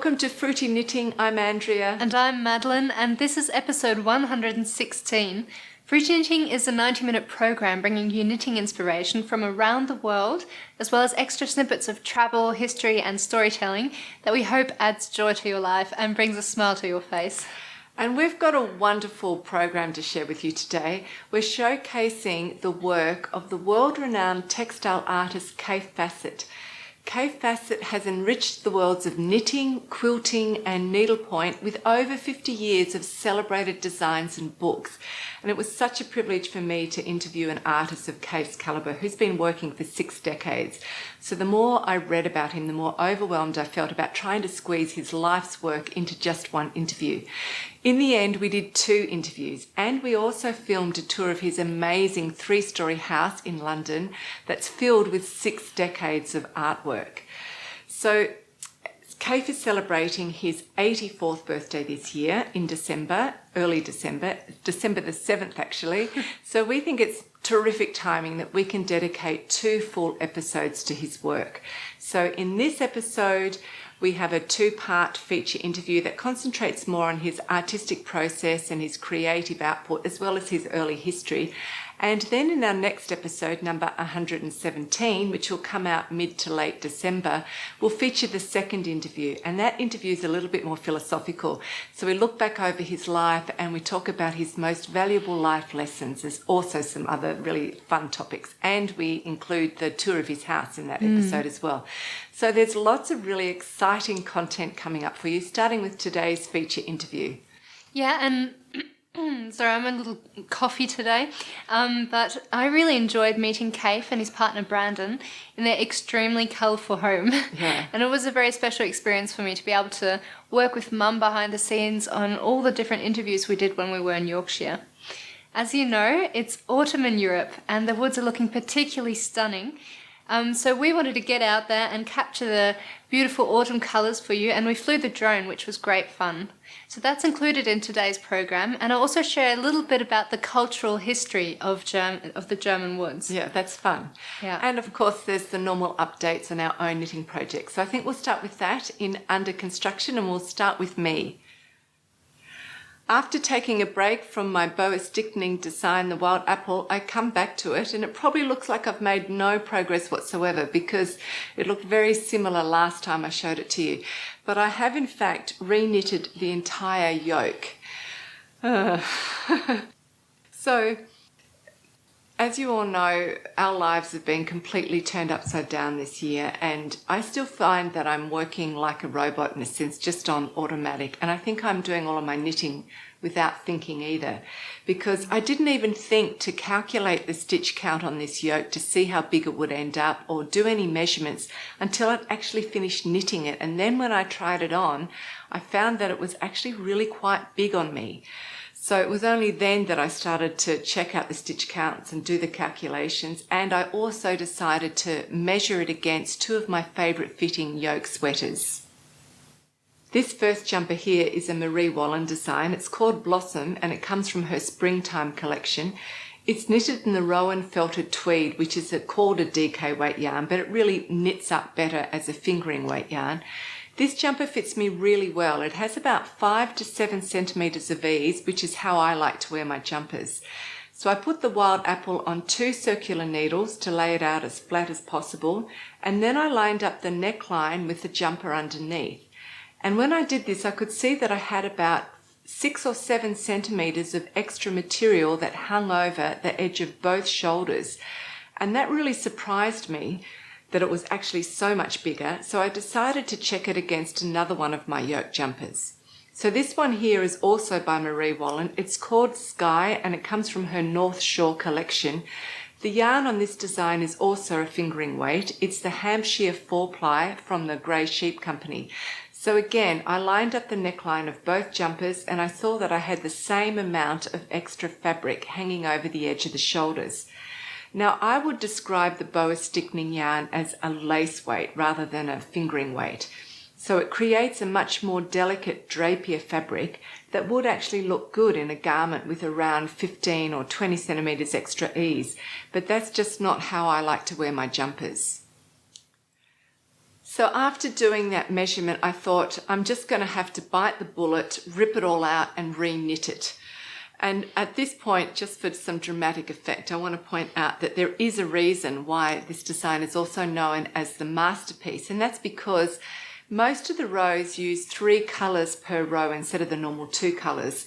Welcome to Fruity Knitting. I'm Andrea. And I'm Madeline, and this is episode 116. Fruity Knitting is a 90-minute program bringing you knitting inspiration from around the world, as well as extra snippets of travel, history, and storytelling that we hope adds joy to your life and brings a smile to your face. And we've got a wonderful program to share with you today. We're showcasing the work of the world-renowned textile artist Kaffe Fassett. Kaffe Fassett has enriched the worlds of knitting, quilting and needlepoint with over 50 years of celebrated designs and books. And it was such a privilege for me to interview an artist of Kaffe's calibre who's been working for 6 decades. So the more I read about him, the more overwhelmed I felt about trying to squeeze his life's work into just one interview. In the end, we did 2 interviews, and we also filmed a tour of his amazing 3-story house in London that's filled with 6 decades of artwork. So Kaffe is celebrating his 84th birthday this year in December, early December the 7th actually. So we think it's terrific timing that we can dedicate 2 full episodes to his work. So in this episode, we have a 2-part feature interview that concentrates more on his artistic process and his creative output, as well as his early history. And then in our next episode, number 117, which will come out mid to late December, we'll feature the second interview. And that interview is a little bit more philosophical. So we look back over his life and we talk about his most valuable life lessons. There's also some other really fun topics. And we include the tour of his house in that episode as well. So there's lots of really exciting content coming up for you, starting with today's feature interview. Yeah, and sorry, I'm a little coffee today, but I really enjoyed meeting Kaffe and his partner Brandon in their extremely colourful home. Yeah. And it was a very special experience for me to be able to work with Mum behind the scenes on all the different interviews we did when we were in Yorkshire. As you know, it's autumn in Europe and the woods are looking particularly stunning. So we wanted to get out there and capture the beautiful autumn colours for you, and we flew the drone, which was great fun. So that's included in today's program, and I'll also share a little bit about the cultural history of the German woods. Yeah, that's fun. Yeah. And of course, there's the normal updates on our own knitting projects. So I think we'll start with that in under construction, and we'll start with me. After taking a break from my boa stickling design, the wild apple, I come back to it and it probably looks like I've made no progress whatsoever because it looked very similar last time I showed it to you. But I have in fact re-knitted the entire yoke. So, as you all know, our lives have been completely turned upside down this year, and I still find that I'm working like a robot in a sense, just on automatic. And I think I'm doing all of my knitting without thinking either, because I didn't even think to calculate the stitch count on this yoke to see how big it would end up or do any measurements until I'd actually finished knitting it. And then when I tried it on, I found that it was actually really quite big on me. So it was only then that I started to check out the stitch counts and do the calculations, and I also decided to measure it against 2 of my favourite fitting yoke sweaters. This first jumper here is a Marie Wallen design. It's called Blossom and it comes from her springtime collection. It's knitted in the Rowan felted tweed, which is called a DK weight yarn, but it really knits up better as a fingering weight yarn. This jumper fits me really well. It has about 5 to 7 centimetres of ease, which is how I like to wear my jumpers. So I put the wild apple on 2 circular needles to lay it out as flat as possible, and then I lined up the neckline with the jumper underneath. And when I did this, I could see that I had about 6 or 7 centimetres of extra material that hung over the edge of both shoulders. And that really surprised me, that it was actually so much bigger, so I decided to check it against another one of my yoke jumpers. So this one here is also by Marie Wallen. It's called Sky and it comes from her North Shore collection. The yarn on this design is also a fingering weight. It's the Hampshire 4-ply from the Grey Sheep Company. So again, I lined up the neckline of both jumpers and I saw that I had the same amount of extra fabric hanging over the edge of the shoulders. Now, I would describe the boa stickling yarn as a lace weight rather than a fingering weight. So it creates a much more delicate drapier fabric that would actually look good in a garment with around 15 or 20 centimetres extra ease. But that's just not how I like to wear my jumpers. So after doing that measurement, I thought I'm just going to have to bite the bullet, rip it all out and re-knit it. And at this point, just for some dramatic effect, I want to point out that there is a reason why this design is also known as the masterpiece. And that's because most of the rows use 3 colours per row instead of the normal 2 colours.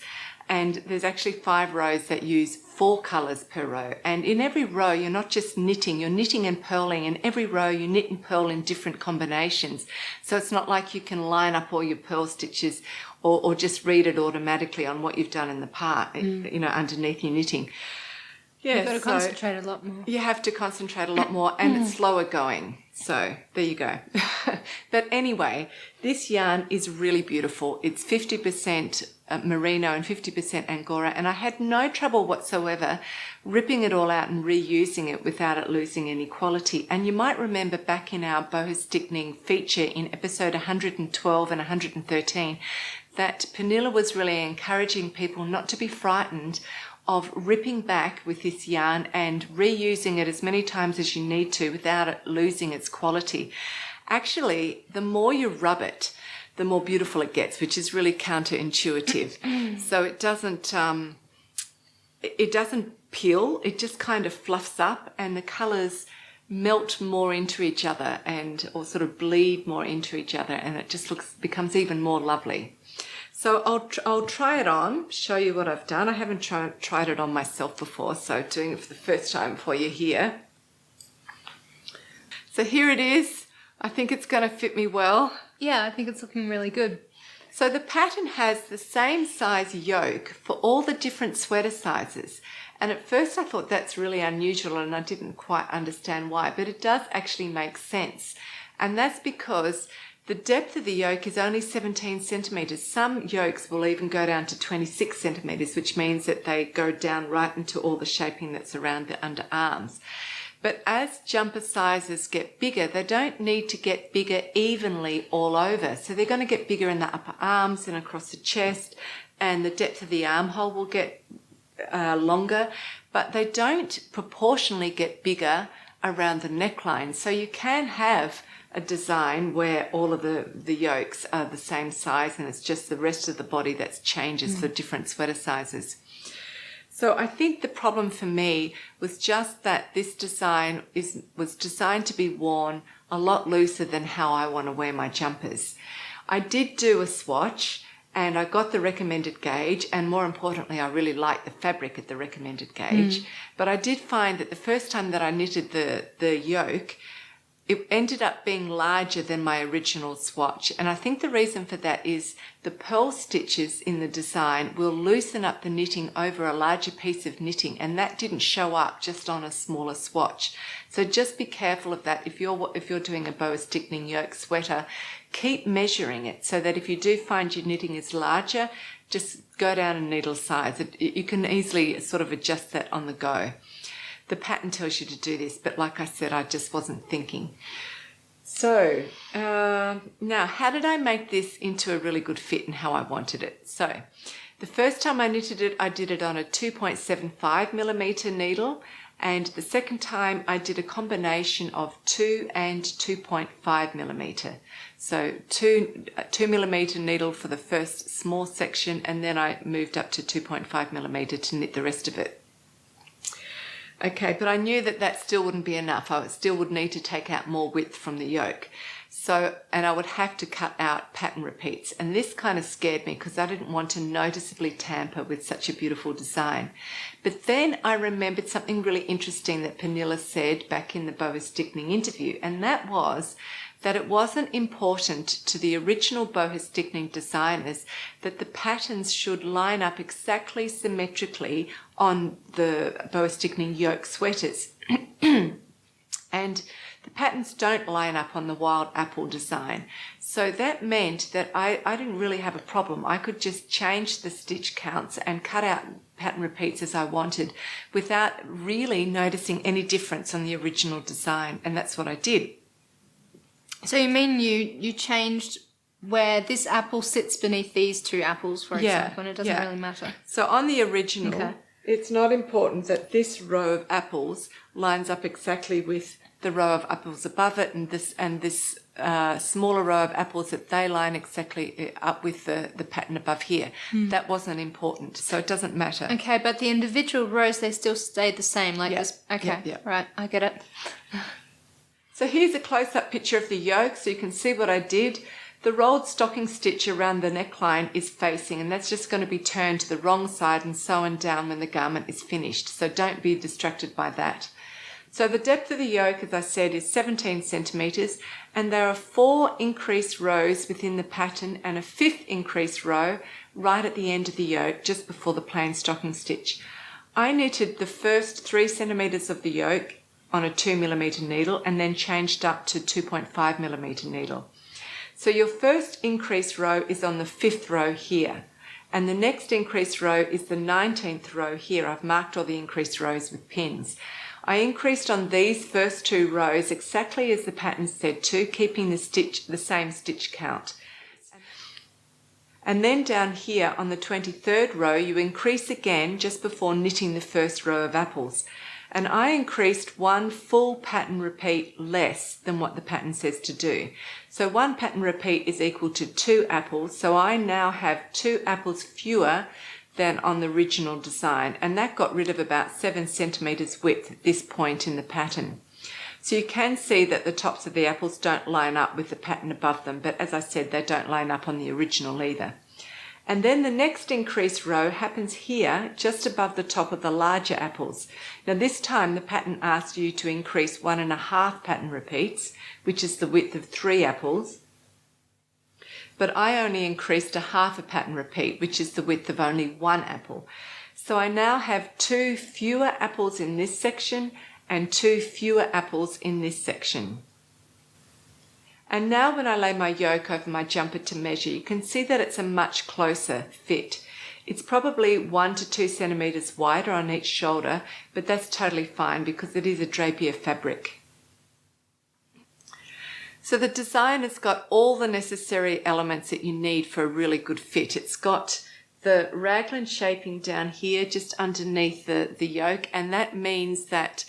And there's actually 5 rows that use 4 colours per row. And in every row, you're not just knitting, you're knitting and purling. In every row, you knit and purl in different combinations. So it's not like you can line up all your purl stitches or just read it automatically on what you've done in the part, underneath your knitting. Yeah, You've got to concentrate a lot more. You have to concentrate a lot more, and it's slower going. So there you go. But anyway, this yarn is really beautiful. It's 50% Merino and 50% Angora, and I had no trouble whatsoever ripping it all out and reusing it without it losing any quality. And you might remember back in our boho stickling feature in episode 112 and 113 that Pernilla was really encouraging people not to be frightened of ripping back with this yarn and reusing it as many times as you need to without it losing its quality. Actually, the more you rub it, the more beautiful it gets, which is really counterintuitive. So it doesn't peel, it just kind of fluffs up, and the colours melt more into each other or sort of bleed more into each other, and it just becomes even more lovely. So I'll try it on, show you what I've done. I haven't tried it on myself before, so doing it for the first time for you here. So here it is. I think it's going to fit me well. Yeah, I think it's looking really good. So the pattern has the same size yoke for all the different sweater sizes. And at first I thought that's really unusual and I didn't quite understand why, but it does actually make sense. And that's because the depth of the yoke is only 17 centimetres. Some yokes will even go down to 26 centimetres, which means that they go down right into all the shaping that's around the underarms. But as jumper sizes get bigger, they don't need to get bigger evenly all over. So they're going to get bigger in the upper arms and across the chest, and the depth of the armhole will get longer, but they don't proportionally get bigger around the neckline. So you can have a design where all of the yokes are the same size and it's just the rest of the body that changes for different sweater sizes. So I think the problem for me was just that this design was designed to be worn a lot looser than how I want to wear my jumpers. I did do a swatch and I got the recommended gauge, and more importantly, I really liked the fabric at the recommended gauge. But I did find that the first time that I knitted the yoke, it ended up being larger than my original swatch. And I think the reason for that is the purl stitches in the design will loosen up the knitting over a larger piece of knitting, and that didn't show up just on a smaller swatch. So just be careful of that. If you're doing a boa stickling yoke sweater, keep measuring it so that if you do find your knitting is larger, just go down a needle size. You can easily sort of adjust that on the go. The pattern tells you to do this, but like I said, I just wasn't thinking. So now, how did I make this into a really good fit and how I wanted it? So the first time I knitted it, I did it on a 2.75 millimeter needle, and the second time I did a combination of 2 and 2.5 millimeter. So 2 millimeter needle for the first small section, and then I moved up to 2.5 millimeter to knit the rest of it. Okay, but I knew that still wouldn't be enough. I still would need to take out more width from the yoke. So, and I would have to cut out pattern repeats. And this kind of scared me because I didn't want to noticeably tamper with such a beautiful design. But then I remembered something really interesting that Pernilla said back in the boa stickling interview, and that was that it wasn't important to the original boa stickling designers that the patterns should line up exactly symmetrically on the boa stickling yoke sweaters. And the patterns don't line up on the wild apple design. So that meant that I didn't really have a problem. I could just change the stitch counts and cut out pattern repeats as I wanted without really noticing any difference on the original design. And that's what I did. So you mean you changed where this apple sits beneath these two apples, for example, and it doesn't really matter? So on the original, it's not important that this row of apples lines up exactly with the row of apples above it, and this smaller row of apples that they line exactly up with the pattern above here. That wasn't important, so it doesn't matter. Okay, but the individual rows, they still stayed the same, like this. Okay, right, I get it. So here's a close-up picture of the yoke, so you can see what I did. The rolled stocking stitch around the neckline is facing, and that's just going to be turned to the wrong side and sewn down when the garment is finished. So don't be distracted by that. So the depth of the yoke, as I said, is 17 centimetres, and there are 4 increased rows within the pattern and a 5th increased row right at the end of the yoke, just before the plain stocking stitch. I knitted the first 3 centimetres of the yoke on a 2mm needle and then changed up to 2.5mm needle. So your first increased row is on the 5th row here, and the next increased row is the 19th row here. I've marked all the increased rows with pins. I increased on these first 2 rows exactly as the pattern said to, keeping the same stitch count. And then down here on the 23rd row, you increase again just before knitting the first row of apples. And I increased 1 full pattern repeat less than what the pattern says to do. So 1 pattern repeat is equal to 2 apples. So I now have 2 apples fewer than on the original design. And that got rid of about 7 centimetres width at this point in the pattern. So you can see that the tops of the apples don't line up with the pattern above them. But as I said, they don't line up on the original either. And then the next increased row happens here, just above the top of the larger apples. Now this time the pattern asks you to increase 1.5 pattern repeats, which is the width of 3 apples. But I only increased 1/2 pattern repeat, which is the width of only 1 apple. So I now have 2 fewer apples in this section and 2 fewer apples in this section. And now when I lay my yoke over my jumper to measure, you can see that it's a much closer fit. It's probably 1 to 2 centimetres wider on each shoulder, but that's totally fine because it is a drapier fabric. So the design has got all the necessary elements that you need for a really good fit. It's got the raglan shaping down here just underneath the yoke, and that means that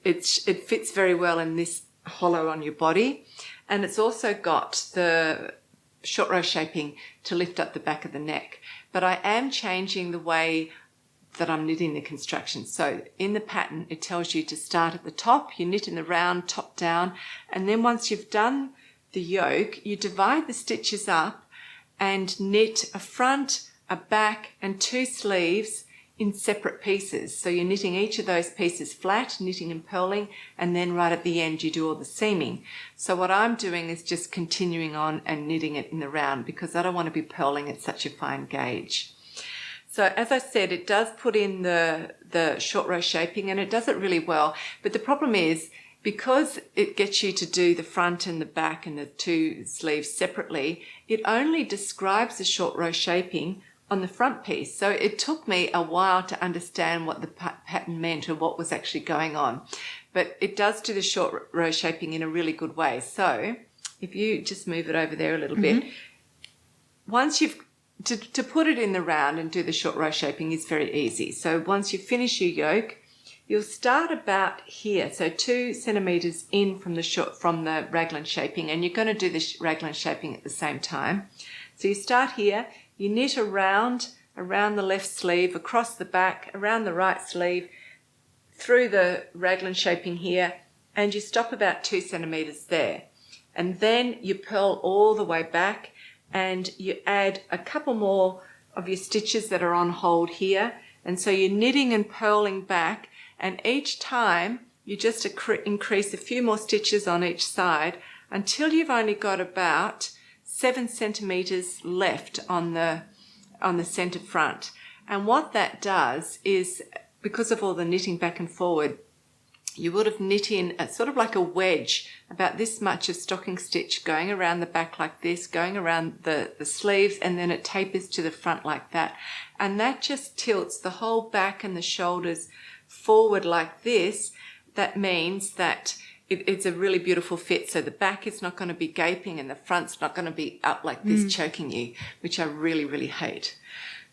it fits very well in this hollow on your body. And it's also got the short row shaping to lift up the back of the neck. But I am changing the way that I'm knitting the construction. So in the pattern, it tells you to start at the top, you knit in the round, top down, and then once you've done the yoke, you divide the stitches up and knit a front, a back, and 2 sleeves in separate pieces. So you're knitting each of those pieces flat, knitting and purling, and then right at the end you do all the seaming. So what I'm doing is just continuing on and knitting it in the round because I don't want to be purling at such a fine gauge. So as I said, it does put in the short row shaping and it does it really well. But the problem is, because it gets you to do the front and the back and the 2 sleeves separately, it only describes the short row shaping on the front piece. So it took me a while to understand what the pattern meant or what was actually going on. But it does do the short row shaping in a really good way. So if you just move it over there a little bit, once you've, to put it in the round and do the short row shaping is very easy. So once you finish your yoke, you'll start about here, so 2 centimetres in from the raglan shaping, and you're going to do the raglan shaping at the same time. So you start here, you knit around the left sleeve, across the back, around the right sleeve, through the raglan shaping here, and you stop about 2 centimetres there. And then you purl all the way back and you add a couple more of your stitches that are on hold here. And so you're knitting and purling back, and each time you just increase a few more stitches on each side until you've only got about 7 centimetres left on the centre front. And what that does is, because of all the knitting back and forward, you would have knit in a sort of like a wedge, about this much of stocking stitch going around the back like this, going around the sleeves, and then it tapers to the front like that. And that just tilts the whole back and the shoulders forward like this. That means that it's a really beautiful fit. So the back is not going to be gaping and the front's not going to be up like this, choking you, which I really, really hate.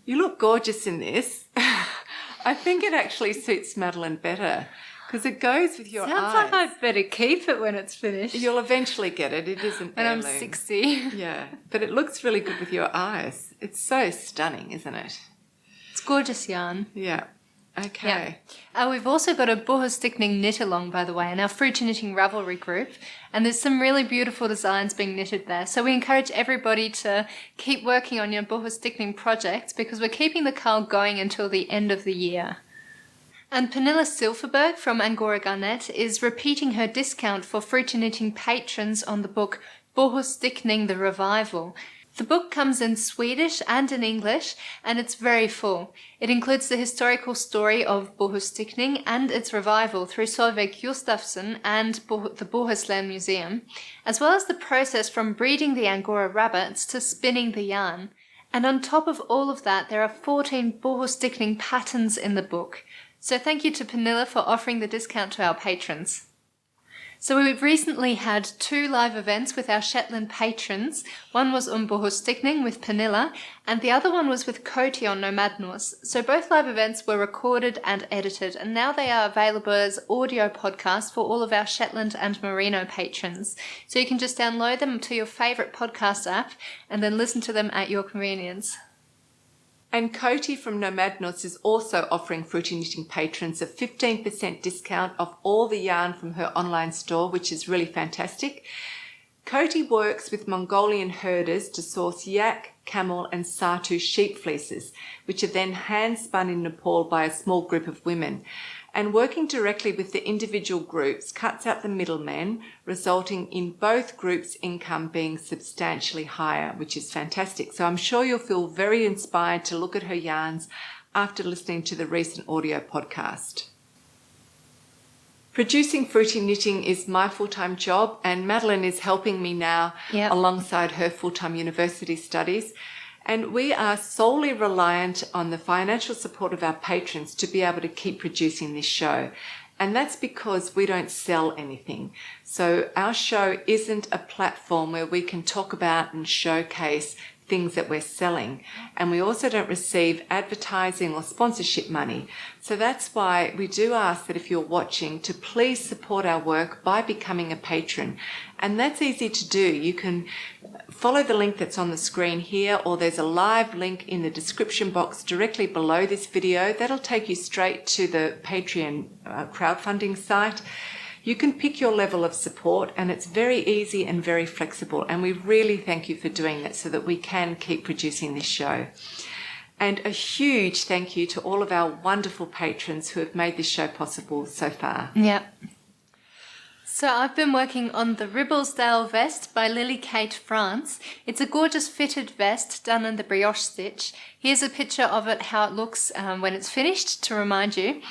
You look gorgeous in this. I think it actually suits Madeline better Because it goes with your Sounds eyes. like I'd better keep it when it's finished. You'll eventually get it. It is an when heirloom. I'm 60. Yeah, but it looks really good with your eyes. It's so stunning, isn't it? It's gorgeous yarn. Yeah. Okay. Yeah. We've also got a Boho-Stickning knit along, by the way, in our Fruity Knitting Ravelry group. And there's some really beautiful designs being knitted there. So we encourage everybody to keep working on your Boho-Stickning projects because we're keeping the cull going until the end of the year. And Pernilla Silverberg from Angora Garnet is repeating her discount for Fruity Knitting patrons on the book Boho-Stickning the Revival. The book comes in Swedish and in English, and it's very full. It includes the historical story of Boho-Stickning and its revival through Solveig Gustafsson and the Bohuslän Museum, as well as the process from breeding the Angora rabbits to spinning the yarn. And on top of all of that, there are 14 Boho-Stickning patterns in the book. So thank you to Pernilla for offering the discount to our patrons. So we've recently had 2 live events with our Shetland patrons. One was Boho-Stickning with Pernilla, and the other one was with Coty on Nomad Norse. So both live events were recorded and edited, and now they are available as audio podcasts for all of our Shetland and Merino patrons. So you can just download them to your favourite podcast app and then listen to them at your convenience. And Coty from Nomad Norse is also offering Fruity Knitting patrons a 15% discount off all the yarn from her online store, which is really fantastic. Coty works with Mongolian herders to source yak, camel and Satu sheep fleeces, which are then hand-spun in Nepal by a small group of women. And working directly with the individual groups cuts out the middlemen, resulting in both groups' income being substantially higher, which is fantastic. So I'm sure you'll feel very inspired to look at her yarns after listening to the recent audio podcast. Producing Fruity Knitting is my full-time job, and Madeline is helping me now alongside her full-time university studies. And we are solely reliant on the financial support of our patrons to be able to keep producing this show. And that's because we don't sell anything. So our show isn't a platform where we can talk about and showcase things that we're selling. And we also don't receive advertising or sponsorship money. So that's why we do ask that if you're watching to please support our work by becoming a patron. And that's easy to do. You can follow the link that's on the screen here, or there's a live link in the description box directly below this video. That'll take you straight to the Patreon crowdfunding site. You can pick your level of support, and it's very easy and very flexible. And we really thank you for doing that so that we can keep producing this show. And a huge thank you to all of our wonderful patrons who have made this show possible so far. Yeah. So I've been working on the Ribblesdale vest by Lily Kate France. It's a gorgeous fitted vest done in the brioche stitch. Here's a picture of it, how it looks when it's finished, to remind you.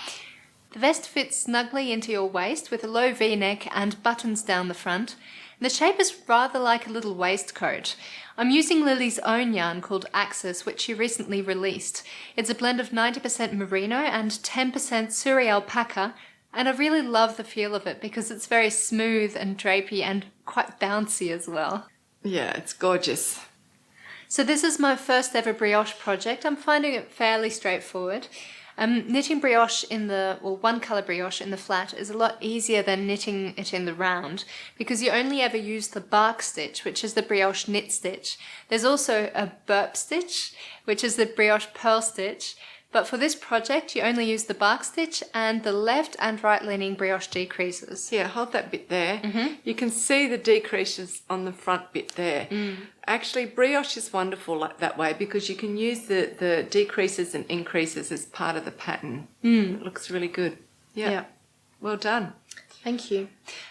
The vest fits snugly into your waist with a low V-neck and buttons down the front. The shape is rather like a little waistcoat. I'm using Lily's own yarn called Axis, which she recently released. It's a blend of 90% merino and 10% Suri alpaca, and I really love the feel of it because it's very smooth and drapey and quite bouncy as well. Yeah, it's gorgeous. So this is my first ever brioche project. I'm finding it fairly straightforward. Knitting brioche one colour brioche in the flat is a lot easier than knitting it in the round because you only ever use the bark stitch, which is the brioche knit stitch. There's also a burp stitch, which is the brioche purl stitch, but for this project you only use the bark stitch and the left and right leaning brioche decreases. Yeah, hold that bit there. You can see the decreases on the front bit there. Actually, brioche is wonderful like that way because you can use the decreases and increases as part of the pattern. It looks really good. Yeah. Well done. Thank you.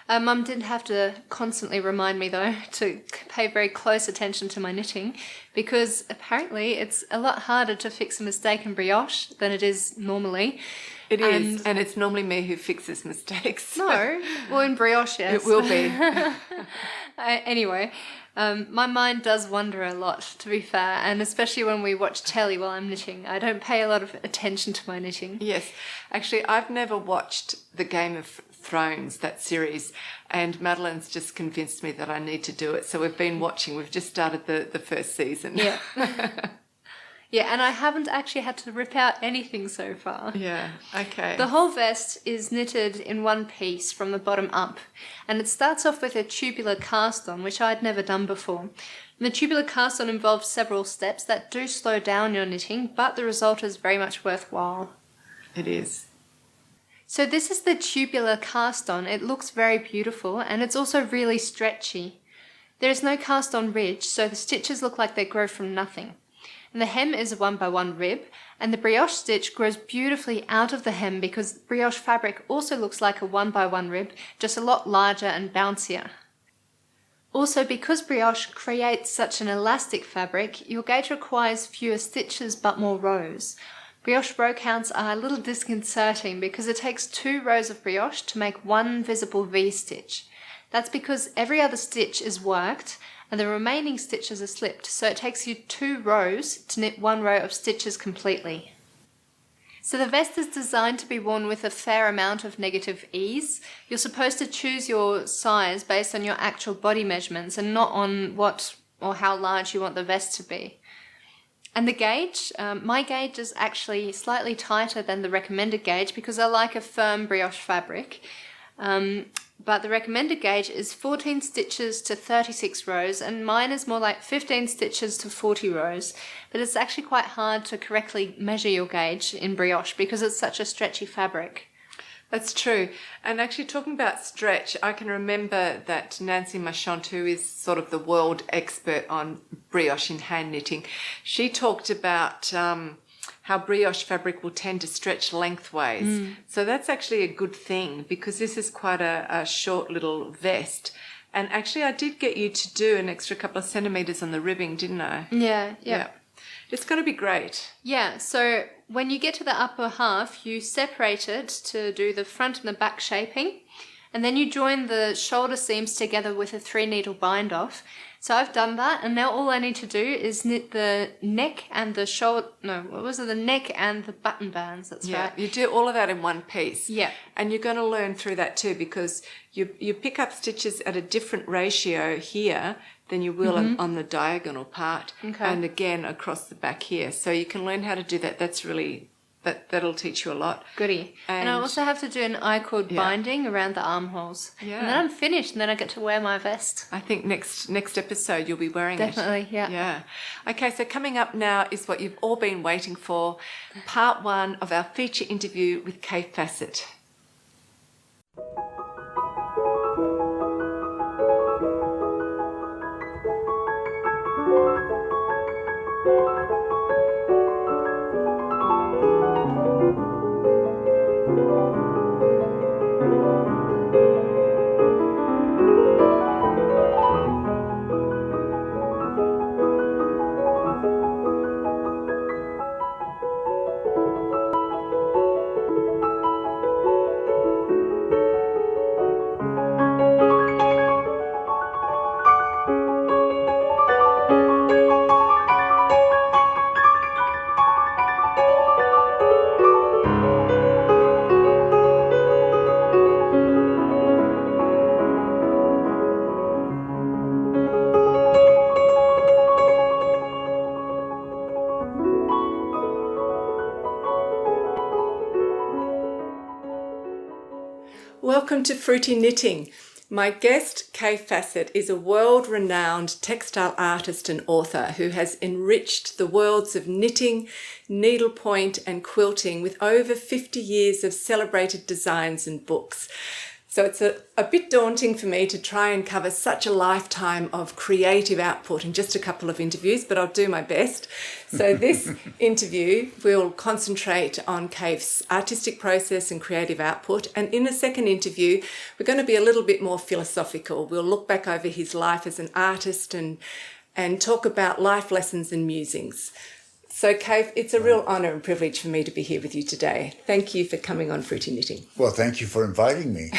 Mum didn't have to constantly remind me, though, to pay very close attention to my knitting because apparently it's a lot harder to fix a mistake in brioche than it is normally. It is, and it's normally me who fixes mistakes. No, well, in brioche, yes. It will be. Anyway, my mind does wander a lot, to be fair, and especially when we watch telly while I'm knitting. I don't pay a lot of attention to my knitting. Yes. Actually, I've never watched the Game of Thrones, that series, and Madeline's just convinced me that I need to do it. So we've been watching. We've just started the first season. Yeah. Yeah, and I haven't actually had to rip out anything so far. Yeah, okay. The whole vest is knitted in one piece from the bottom up, and it starts off with a tubular cast on, which I'd never done before. And the tubular cast on involves several steps that do slow down your knitting, but the result is very much worthwhile. It is. So this is the tubular cast on. It looks very beautiful, and it's also really stretchy. There is no cast on ridge, so the stitches look like they grow from nothing. And the hem is a 1x1 rib, and the brioche stitch grows beautifully out of the hem because brioche fabric also looks like a 1x1 rib, just a lot larger and bouncier. Also, because brioche creates such an elastic fabric, your gauge requires fewer stitches but more rows. Brioche row counts are a little disconcerting because it takes 2 rows of brioche to make 1 visible V-stitch. That's because every other stitch is worked and the remaining stitches are slipped, so it takes you 2 rows to knit 1 row of stitches completely. So the vest is designed to be worn with a fair amount of negative ease. You're supposed to choose your size based on your actual body measurements and not on what or how large you want the vest to be. And the gauge, my gauge is actually slightly tighter than the recommended gauge because I like a firm brioche fabric. But the recommended gauge is 14 stitches to 36 rows, and mine is more like 15 stitches to 40 rows. But it's actually quite hard to correctly measure your gauge in brioche because it's such a stretchy fabric. That's true. And actually talking about stretch, I can remember that Nancy Marchant, who is sort of the world expert on brioche in hand knitting, she talked about how brioche fabric will tend to stretch lengthways. So that's actually a good thing because this is quite a short little vest. And actually I did get you to do an extra couple of centimetres on the ribbing, didn't I? Yeah. It's going to be great. Yeah, so when you get to the upper half, you separate it to do the front and the back shaping, and then you join the shoulder seams together with a 3-needle bind off. So I've done that, and now all I need to do is knit the neck and the the neck and the button bands, that's right. You do all of that in one piece. Yeah. And you're going to learn through that too because you pick up stitches at a different ratio here than you will on the diagonal part. Okay. And again across the back here. So you can learn how to do that. That's really, that'll teach you a lot. Goody. And I also have to do an I-cord binding around the armholes. Yeah. And then I'm finished, and then I get to wear my vest. I think next episode you'll be wearing it. Definitely, yeah. Yeah. Okay, so coming up now is what you've all been waiting for, part 1 of our feature interview with Kaffe Fassett. Welcome to Fruity Knitting. My guest, Kaffe Fassett, is a world-renowned textile artist and author who has enriched the worlds of knitting, needlepoint and quilting with over 50 years of celebrated designs and books. So it's a bit daunting for me to try and cover such a lifetime of creative output in just a couple of interviews, but I'll do my best. So this interview will concentrate on Kaffe's artistic process and creative output. And in the second interview, we're going to be a little bit more philosophical. We'll look back over his life as an artist and talk about life lessons and musings. So, Kaffe, it's a real honour and privilege for me to be here with you today. Thank you for coming on Fruity Knitting. Well, thank you for inviting me.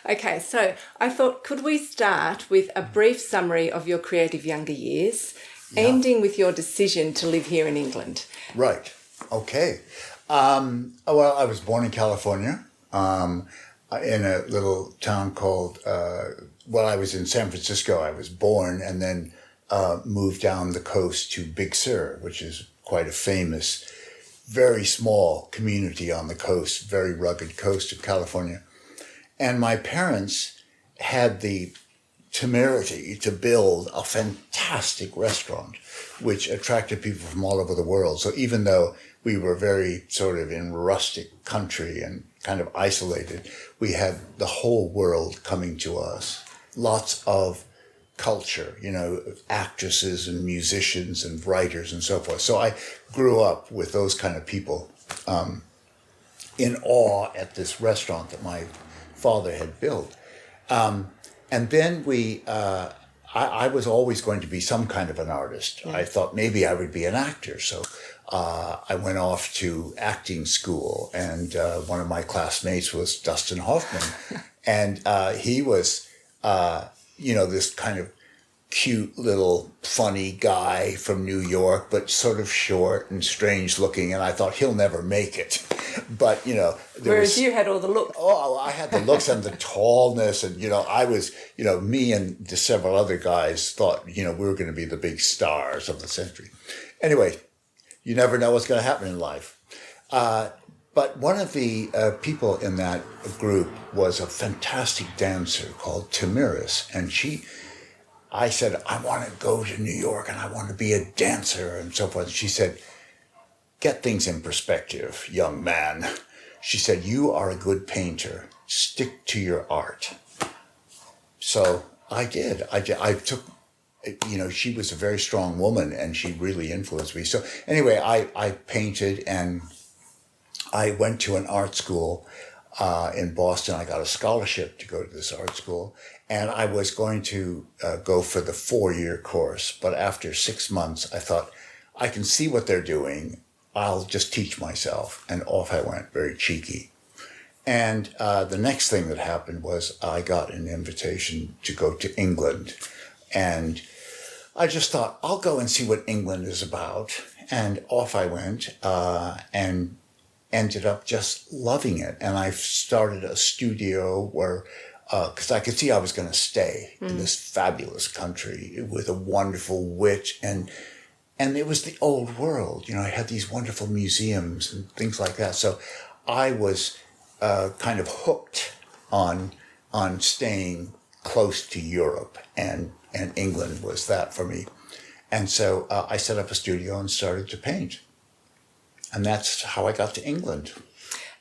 Okay, so I thought, could we start with a brief summary of your creative younger years, ending with your decision to live here in England? Right. Okay. Well, I was born in California, in a little town called, I was in San Francisco. I was born, and then moved down the coast to Big Sur, which is quite a famous, very small community on the coast, very rugged coast of California. And my parents had the temerity to build a fantastic restaurant, which attracted people from all over the world. So even though we were very sort of in rustic country and kind of isolated, we had the whole world coming to us. Lots of culture, actresses and musicians and writers and so forth. So I grew up with those kind of people in awe at this restaurant that my father had built. And then I was always going to be some kind of an artist. Yeah. I thought maybe I would be an actor. So I went off to acting school, and one of my classmates was Dustin Hoffman. And he was, this kind of cute little funny guy from New York, but sort of short and strange looking. And I thought he'll never make it. But, whereas you had all the looks. Oh, I had the looks and the tallness. And, I was, me and the several other guys thought, we were going to be the big stars of the century. Anyway, you never know what's going to happen in life. But one of the people in that group was a fantastic dancer called Tamiris. And I said, I want to go to New York and I want to be a dancer and so forth. She said, get things in perspective, young man. She said, you are a good painter. Stick to your art. So I did. I took, she was a very strong woman and she really influenced me. So anyway, I painted, and I went to an art school in Boston. I got a scholarship to go to this art school, and I was going to go for the 4-year course. But after 6 months, I thought, I can see what they're doing. I'll just teach myself. And off I went, very cheeky. And the next thing that happened was I got an invitation to go to England. And I just thought, I'll go and see what England is about. And off I went and ended up just loving it. And I started a studio where, because I could see I was going to stay in this fabulous country with a wonderful wit, and it was the old world. I had these wonderful museums and things like that. So I was kind of hooked on staying close to Europe, and England was that for me. And so I set up a studio and started to paint. And that's how I got to England.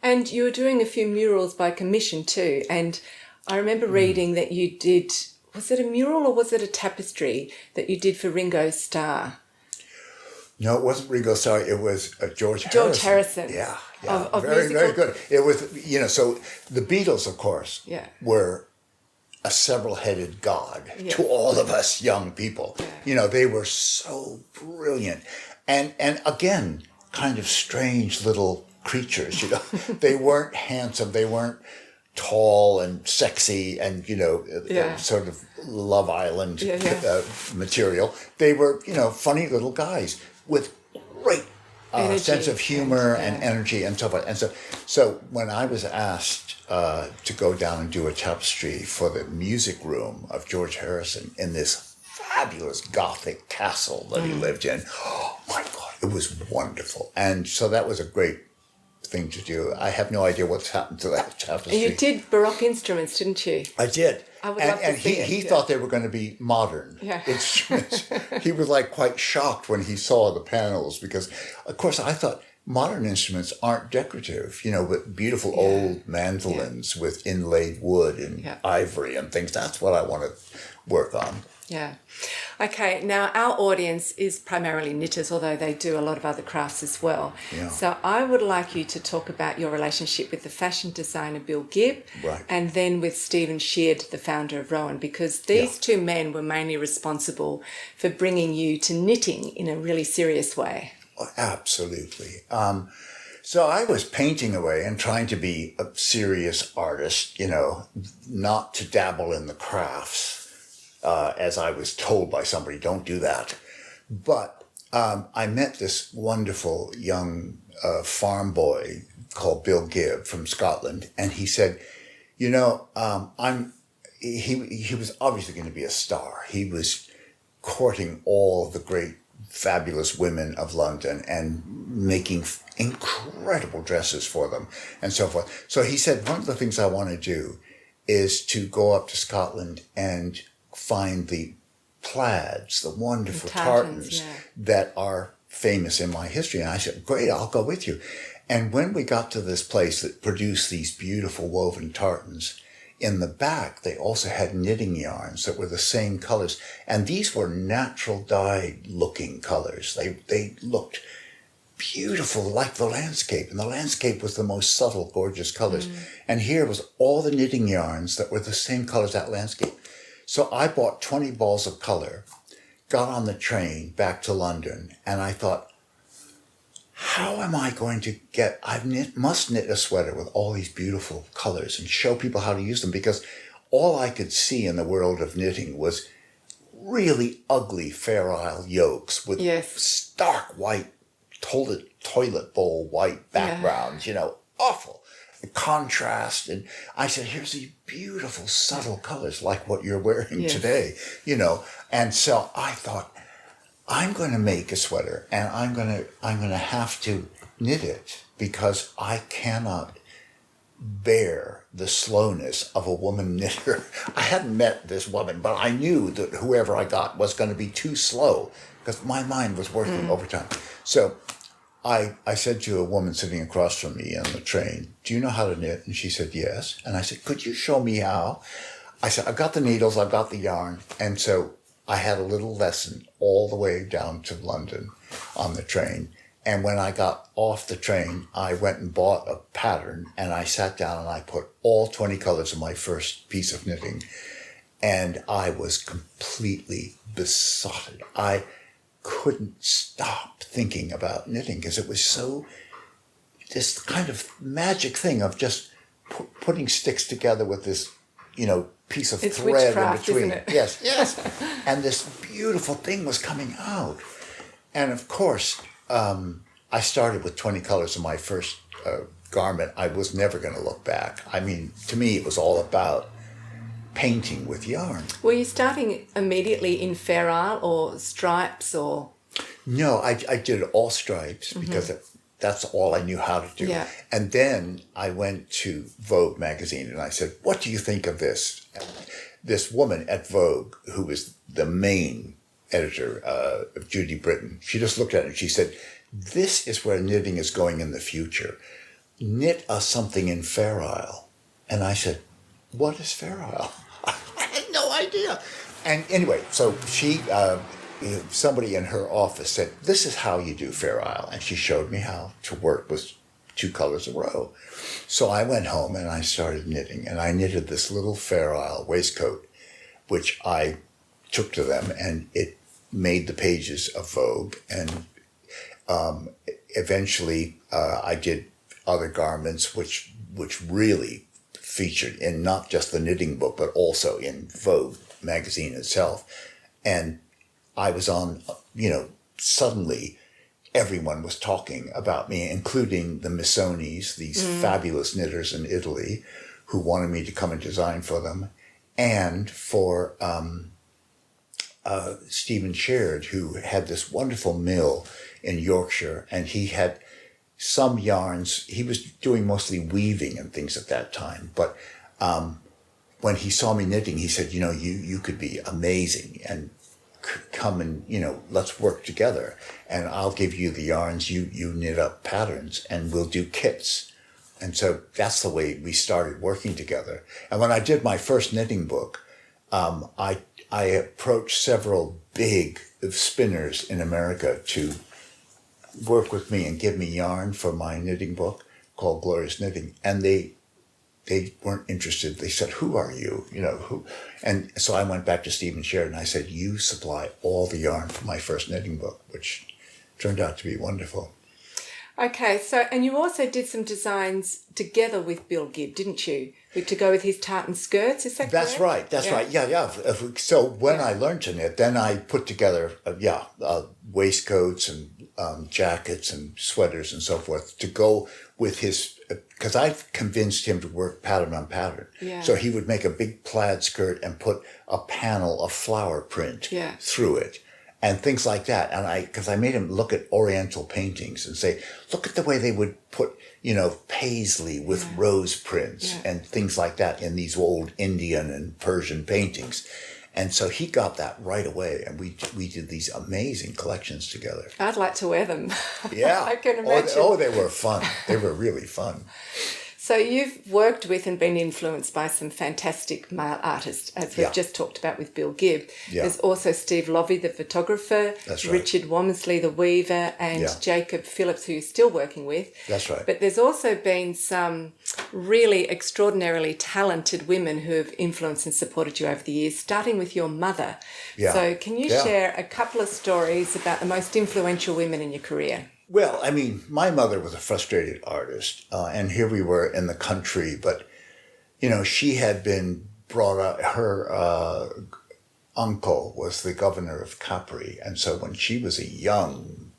And you were doing a few murals by commission too. And I remember reading that you did, was it a mural or was it a tapestry that you did for Ringo Starr? No, it wasn't Ringo Starr. It was George Harrison. George Harrison. Yeah. Of very, musical... very good. It was, so the Beatles, of course, were a several-headed god to all of us young people. Yeah. They were so brilliant. And again, kind of strange little creatures, They weren't handsome. They weren't tall and sexy and, sort of Love Island material. They were, funny little guys with great sense of humor and energy and so forth. And so when I was asked to go down and do a tapestry for the music room of George Harrison in this fabulous Gothic castle that he lived in, oh my God, it was wonderful. And so that was a great thing to do. I have no idea what's happened to that tapestry. And you did Baroque instruments, didn't you? I did. I would love to see it. He thought they were going to be modern instruments. He was quite shocked when he saw the panels because, of course, I thought modern instruments aren't decorative, but beautiful old mandolins with inlaid wood and ivory and things. That's what I want to work on. Yeah. Okay, now our audience is primarily knitters, although they do a lot of other crafts as well. Yeah. So I would like you to talk about your relationship with the fashion designer Bill Gibb, and then with Stephen Sheard, the founder of Rowan, because these two men were mainly responsible for bringing you to knitting in a really serious way. Oh, absolutely. So I was painting away and trying to be a serious artist, not to dabble in the crafts. As I was told by somebody, don't do that. But I met this wonderful young farm boy called Bill Gibb from Scotland, and he said, he was obviously going to be a star. He was courting all the great, fabulous women of London and making incredible dresses for them and so forth. So he said, one of the things I want to do is to go up to Scotland and find the plaids, the wonderful tartans that are famous in my history. And I said, great, I'll go with you. And when we got to this place that produced these beautiful woven tartans, in the back, they also had knitting yarns that were the same colors. And these were natural dyed looking colors. They looked beautiful, like the landscape. And the landscape was the most subtle, gorgeous colors. And here was all the knitting yarns that were the same colors as that landscape. So I bought 20 balls of color, got on the train back to London, and I thought, how am I going to must knit a sweater with all these beautiful colors and show people how to use them, because all I could see in the world of knitting was really ugly Fair Isle yokes with stark white toilet bowl white backgrounds, awful. The contrast. And I said, here's these beautiful subtle colors like what you're wearing today, And so I thought, I'm going to make a sweater and I'm going to have to knit it, because I cannot bear the slowness of a woman knitter. I hadn't met this woman, but I knew that whoever I got was going to be too slow, because my mind was working overtime. So I said to a woman sitting across from me on the train, do you know how to knit? And she said, yes. And I said, could you show me how? I said, I've got the needles, I've got the yarn. And so I had a little lesson all the way down to London on the train. And when I got off the train, I went and bought a pattern, and I sat down and I put all 20 colors in my first piece of knitting. And I was completely besotted. I couldn't stop thinking about knitting, because it was so, this kind of magic thing of just putting sticks together with this, piece of it's thread in witchcraft, between. isn't it? Yes. And this beautiful thing was coming out. And of course, I started with 20 colors in my first garment. I was never going to look back. I mean, to me, it was all about painting with yarn. Were you starting immediately in Fair Isle or stripes or? No, I did all stripes because that's all I knew how to do. Yeah. And then I went to Vogue magazine and I said, what do you think of this? And this woman at Vogue, who was the main editor of Judy Britton, she just looked at it and she said, this is where knitting is going in the future. Knit us something in Fair Isle. And I said, what is Fair Isle? I had no idea. And anyway, so she, somebody in her office said, this is how you do Fair Isle. And she showed me how to work with 2 colors a row. So I went home and I started knitting. And I knitted this little Fair Isle waistcoat, which I took to them, and it made the pages of Vogue. And eventually I did other garments which really featured in not just the knitting book, but also in Vogue magazine itself. And I was on, suddenly everyone was talking about me, including the Missonis, these fabulous knitters in Italy, who wanted me to come and design for them, and for Stephen Shaird, who had this wonderful mill in Yorkshire, and he had some yarns. He was doing mostly weaving and things at that time, but when he saw me knitting, he said, you could be amazing, and come and, let's work together, and I'll give you the yarns, you knit up patterns, and we'll do kits. And so that's the way we started working together. And when I did my first knitting book, I approached several big spinners in America to work with me and give me yarn for my knitting book called Glorious Knitting. And they weren't interested. They said, who are you? Who? And so I went back to Stephen Shaird and I said, you supply all the yarn for my first knitting book, which turned out to be wonderful. Okay, so, and you also did some designs together with Bill Gibb, didn't you? To go with his tartan skirts, is that That's correct? right. That's right. Yeah. So when I learned to knit, then I put together, waistcoats and jackets and sweaters and so forth to go with his, because I convinced him to work pattern on pattern. Yeah. So he would make a big plaid skirt and put a panel of flower print through it. And things like that. And because I made him look at Oriental paintings and say, look at the way they would put, paisley with rose prints and things like that in these old Indian and Persian paintings. And so he got that right away. And we did these amazing collections together. I'd like to wear them. Yeah. I can imagine. Oh, they were fun. They were really fun. So you've worked with and been influenced by some fantastic male artists, as we've just talked about with Bill Gibb. Yeah. There's also Steve Lovey, the photographer, That's right. Richard Womersley, the weaver, and Jacob Phillips, who you're still working with. That's right. But there's also been some really extraordinarily talented women who have influenced and supported you over the years, starting with your mother. Yeah. So can you share a couple of stories about the most influential women in your career? Well, I mean, my mother was a frustrated artist, and here we were in the country, but, she had been brought up, her uncle was the governor of Capri, and so when she was a young,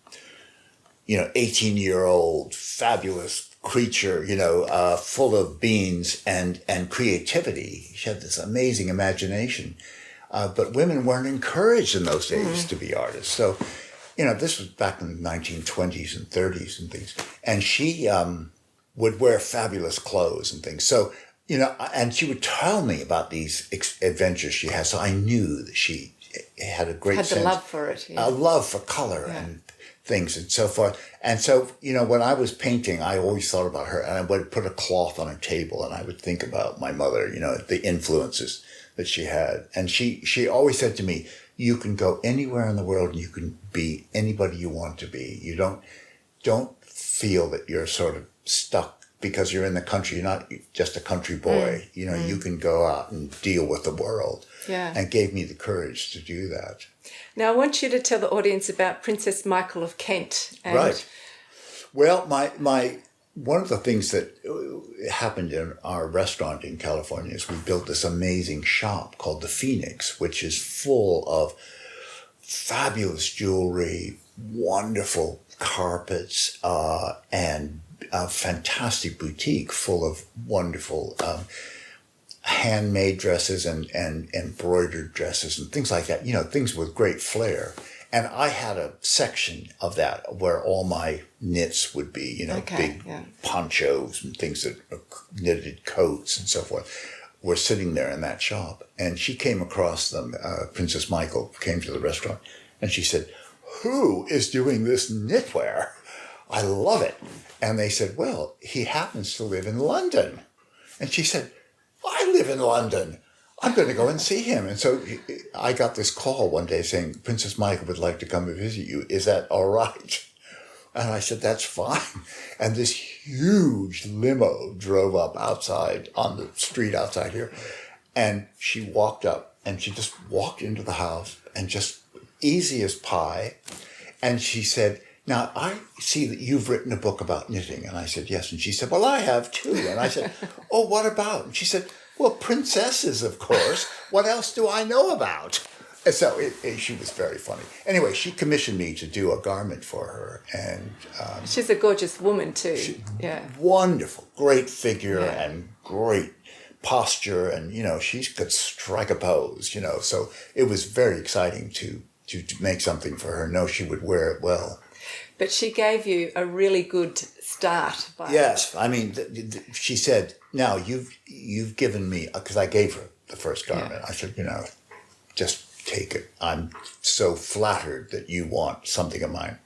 18-year-old, fabulous creature, full of beans and creativity, she had this amazing imagination, but women weren't encouraged in those days to be artists, so... this was back in the 1920s and 30s and things. And she would wear fabulous clothes and things. So, and she would tell me about these adventures she had. So I knew that she had a great Had sense. the love for it. Yeah. A love for color and things and so forth. And so, when I was painting, I always thought about her. And I would put a cloth on a table and I would think about my mother, the influences that she had. And she always said to me, you can go anywhere in the world and you can be anybody you want to be. You don't feel that you're sort of stuck because you're in the country. You're not just a country boy. You can go out and deal with the world. Yeah. And gave me the courage to do that. Now, I want you to tell the audience about Princess Michael of Kent. Right. Well, my one of the things that happened in our restaurant in California is we built this amazing shop called the Phoenix, which is full of fabulous jewelry, wonderful carpets, and a fantastic boutique full of wonderful handmade dresses and embroidered dresses and things like that, things with great flair. And I had a section of that where all my knits would be, big ponchos and things that are knitted coats and so forth were sitting there in that shop. And she came across them, Princess Michael came to the restaurant and she said, who is doing this knitwear? I love it. And they said, well, he happens to live in London. And she said, I live in London. I'm going to go and see him. And so I got this call one day saying, Princess Michael would like to come and visit you. Is that all right? And I said, that's fine. And this huge limo drove up outside on the street outside here. And she walked up and she just walked into the house and just easy as pie. And she said, now, I see that you've written a book about knitting. And I said, yes. And she said, well, I have too. And I said, oh, what about? And she said, well, princesses, of course. What else do I know about? And so she was very funny. Anyway, she commissioned me to do a garment for her. And she's a gorgeous woman too. Wonderful, great figure and great posture. And, she could strike a pose, So it was very exciting to make something for her. Know she would wear it well. But she gave you a really good start. Yes, I mean, she said, now you've given me, because I gave her the first garment. I said, just take it. I'm so flattered that you want something of mine.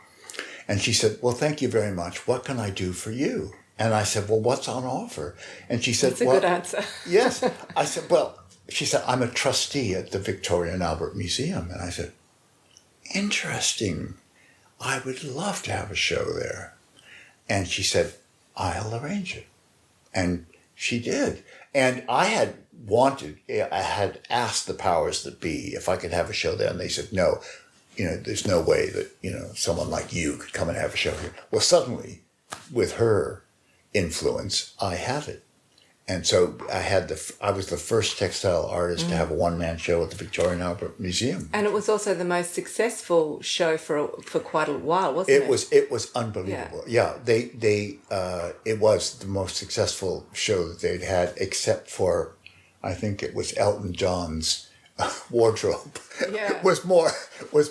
And she said, well, thank you very much. What can I do for you? And I said, well, what's on offer? And she said, that's a good answer. Yes. I said, well, she said, I'm a trustee at the Victoria and Albert Museum. And I said, interesting. I would love to have a show there. And she said, I'll arrange it. And she did. And I had asked the powers that be if I could have a show there. And they said, no, there's no way that, someone like you could come and have a show here. Well, suddenly with her influence, I had it. And so I was the first textile artist to have a one-man show at the Victorian Albert Museum. And it was also the most successful show for quite a while, wasn't it? It was unbelievable. Yeah, it was the most successful show that they'd had, except for, I think it was Elton John's wardrobe. Yeah. was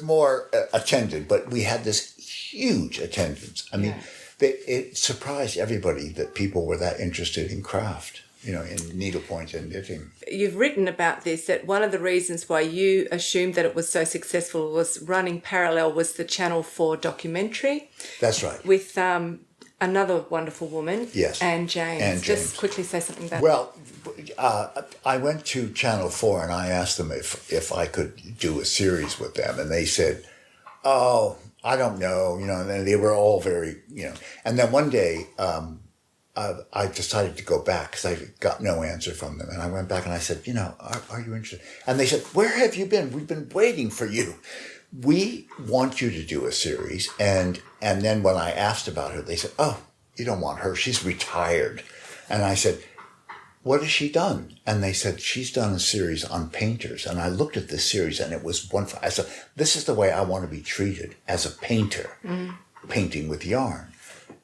more attended, but we had this huge attendance. I mean, it surprised everybody that people were that interested in craft. In needlepoint and knitting. You've written about this, that one of the reasons why you assumed that it was so successful was running parallel was the Channel 4 documentary. That's right. With another wonderful woman. Yes. Anne James. James. Just quickly say something about Well, I went to Channel 4 and I asked them if I could do a series with them. And they said, oh, I don't know. And they were all very, And then one day... I decided to go back because I got no answer from them. And I went back and I said, are you interested? And they said, where have you been? We've been waiting for you. We want you to do a series. And then when I asked about her, they said, oh, you don't want her. She's retired. And I said, what has she done? And they said, she's done a series on painters. And I looked at this series and it was wonderful. I said, this is the way I want to be treated as a painter, painting with yarn.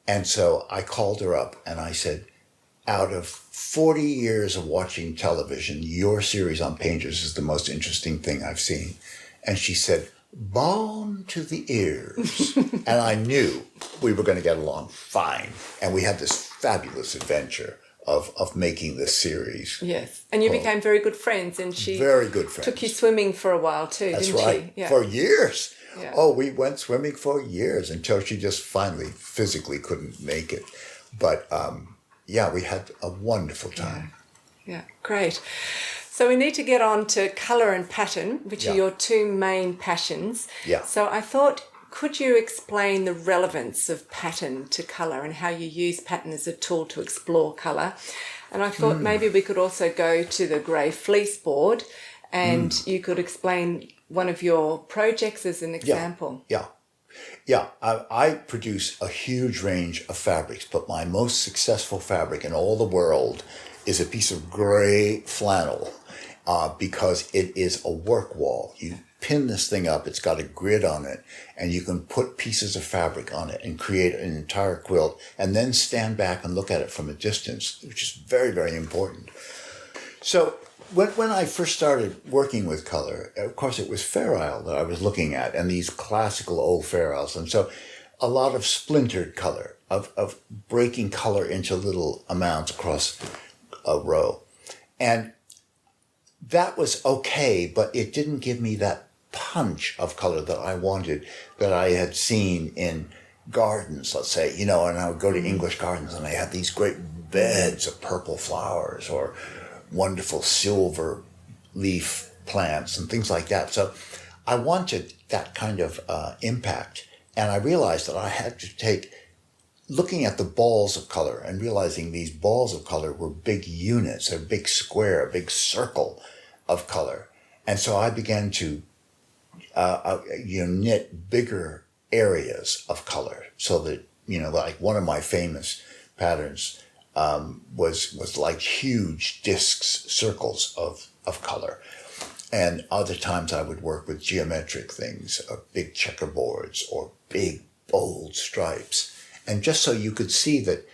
And so I called her up and I said, out of 40 years of watching television, your series on painters is the most interesting thing I've seen. And she said, balm to the ears. And I knew we were going to get along fine. And we had this fabulous adventure of making this series. Yes. And you became very good friends. And she very good friends. Took you swimming for a while too, That's didn't right. she? Yeah. For years. Yeah. Oh, we went swimming for years until she just finally physically couldn't make it. But we had a wonderful time. Yeah, great. So we need to get on to colour and pattern, which are your two main passions. Yeah. So I thought, could you explain the relevance of pattern to colour and how you use pattern as a tool to explore colour? And I thought maybe we could also go to the grey fleece board and you could explain one of your projects as an example. Yeah. I produce a huge range of fabrics, but my most successful fabric in all the world is a piece of gray flannel because it is a work wall. You pin this thing up, it's got a grid on it, and you can put pieces of fabric on it and create an entire quilt and then stand back and look at it from a distance, which is very, very important. So when I first started working with color, of course, it was Fair Isle that I was looking at, and these classical old Fair Isles. And so a lot of splintered color, of breaking color into little amounts across a row. And that was okay, but it didn't give me that punch of color that I wanted, that I had seen in gardens, let's say, and I would go to English gardens and they had these great beds of purple flowers or wonderful silver leaf plants and things like that. So I wanted that kind of impact. And I realized that I had to take, looking at the balls of color and realizing these balls of color were big units, a big square, a big circle of color. And so I began to knit bigger areas of color so that, like one of my famous patterns was like huge discs, circles of color. And other times I would work with geometric things, big checkerboards or big bold stripes. And just so you could see that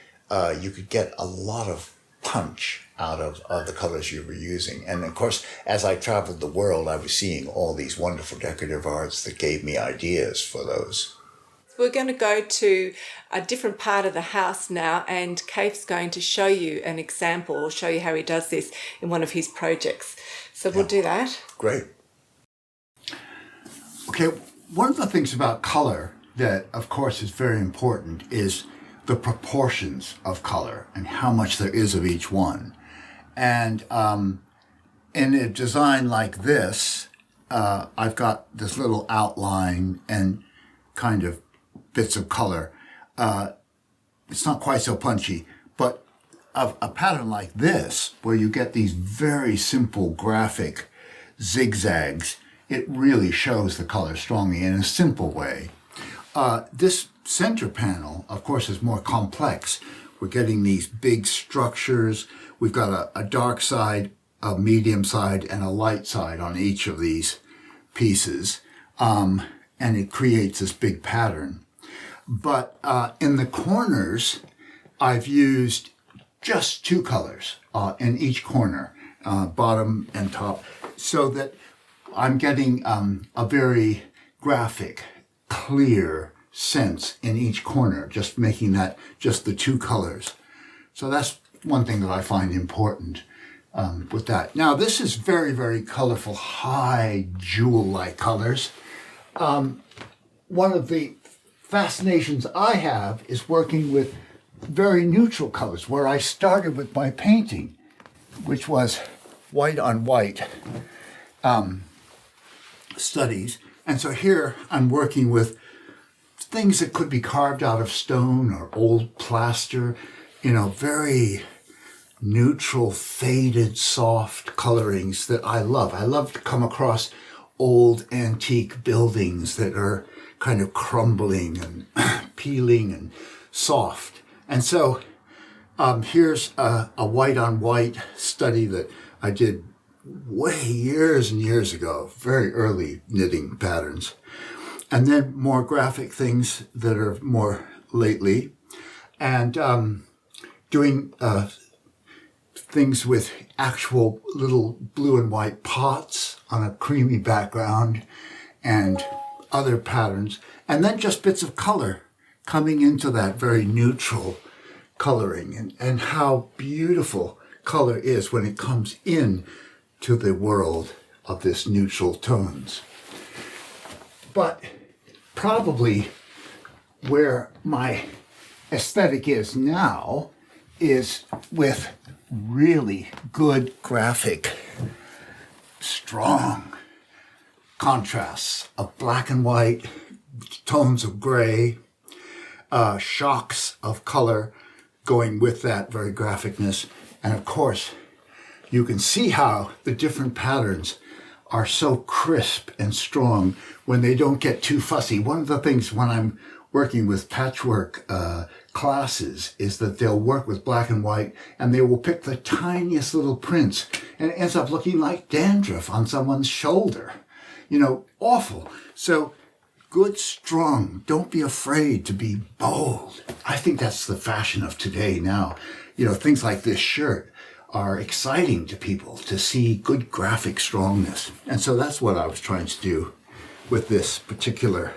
you could get a lot of punch out of the colors you were using. And of course, as I traveled the world, I was seeing all these wonderful decorative arts that gave me ideas for those. We're going to go to a different part of the house now, and Kaffe's going to show you an example, or show you how he does this in one of his projects. So we'll do that. Great. Okay, one of the things about color that, of course, is very important is the proportions of color and how much there is of each one. And in a design like this, I've got this little outline and kind of bits of color. It's not quite so punchy, but a pattern like this, where you get these very simple graphic zigzags, it really shows the color strongly in a simple way. This center panel, of course, is more complex. We're getting these big structures. We've got a dark side, a medium side, and a light side on each of these pieces. And it creates this big pattern. But in the corners, I've used just 2 colors in each corner, bottom and top, so that I'm getting a very graphic, clear sense in each corner, just making that just the 2 colors. So that's one thing that I find important with that. Now, this is very, very colorful, high jewel-like colors. One of the fascinations I have is working with very neutral colors, where I started with my painting, which was white on white studies. And so here I'm working with things that could be carved out of stone or old plaster, very neutral, faded, soft colorings that I love. I love to come across old antique buildings that are kind of crumbling and peeling and soft. And so here's a white on white study that I did way years and years ago, very early knitting patterns. And then more graphic things that are more lately. And doing things with actual little blue and white pots on a creamy background and other patterns. And then just bits of color coming into that very neutral coloring, and how beautiful color is when it comes in to the world of this neutral tones. But probably where my aesthetic is now is with really good graphic, strong contrasts of black and white, tones of gray, shocks of color going with that very graphicness. And of course, you can see how the different patterns are so crisp and strong when they don't get too fussy. One of the things when I'm working with patchwork classes is that they'll work with black and white, and they will pick the tiniest little prints, and it ends up looking like dandruff on someone's shoulder. Awful. So good, strong, don't be afraid to be bold. I think that's the fashion of today now. Things like this shirt are exciting to people, to see good graphic strongness. And so that's what I was trying to do with this particular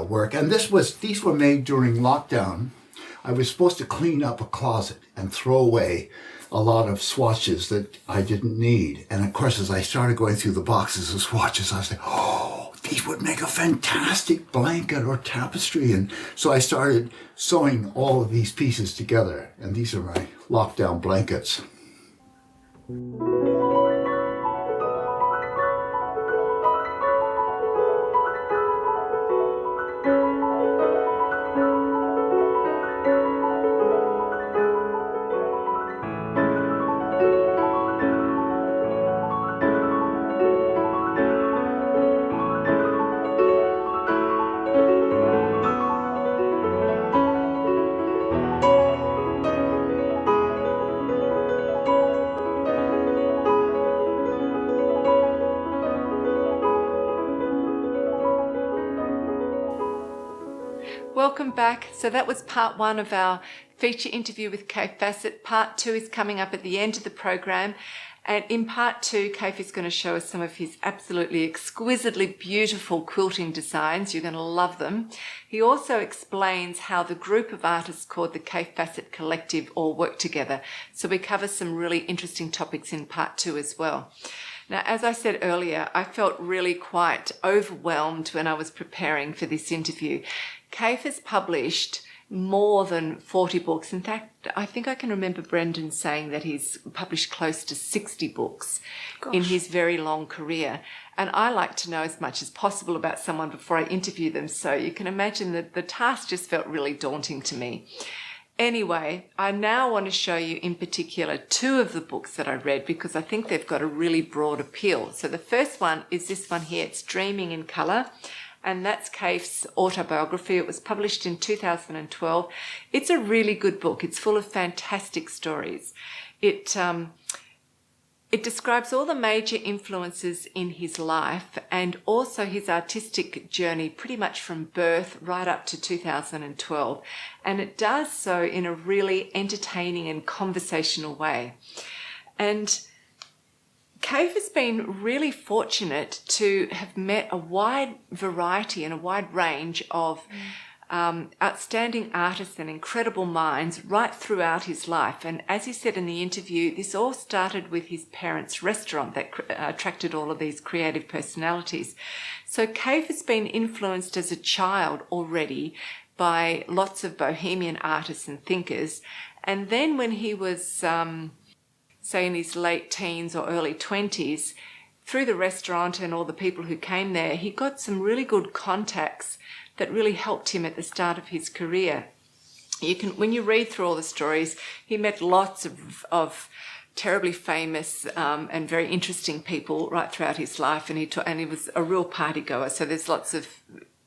work. And these were made during lockdown. I was supposed to clean up a closet and throw away a lot of swatches that I didn't need. And of course, as I started going through the boxes of swatches, I was like, oh, these would make a fantastic blanket or tapestry. And so I started sewing all of these pieces together. And these are my lockdown blankets. Welcome back. So that was part 1 of our feature interview with Kaffe Fassett. Part 2 is coming up at the end of the program. And in part 2, Kaffe is going to show us some of his absolutely exquisitely beautiful quilting designs. You're going to love them. He also explains how the group of artists called the Kaffe Fassett Collective all work together. So we cover some really interesting topics in part 2 as well. Now, as I said earlier, I felt really quite overwhelmed when I was preparing for this interview. Kaffe has published more than 40 books. In fact, I think I can remember Brendan saying that he's published close to 60 books in his very long career. And I like to know as much as possible about someone before I interview them. So you can imagine that the task just felt really daunting to me. Anyway, I now want to show you in particular 2 of the books that I read because I think they've got a really broad appeal. So the first one is this one here. It's Dreaming in Colour. and that's Kaffe's autobiography. It was published in 2012. It's a really good book. It's full of fantastic stories. It describes all the major influences in his life and also his artistic journey pretty much from birth right up to 2012. And it does so in a really entertaining and conversational way. And Kaffe has been really fortunate to have met a wide variety and a wide range of outstanding artists and incredible minds right throughout his life. And as he said in the interview, this all started with his parents' restaurant that attracted all of these creative personalities. So Kaffe has been influenced as a child already by lots of bohemian artists and thinkers. And then when he was, say, in his late teens or early 20s, through the restaurant and all the people who came there, he got some really good contacts that really helped him at the start of his career. When you read through all the stories, he met lots of terribly famous and very interesting people right throughout his life, and he was a real party goer. So there's lots of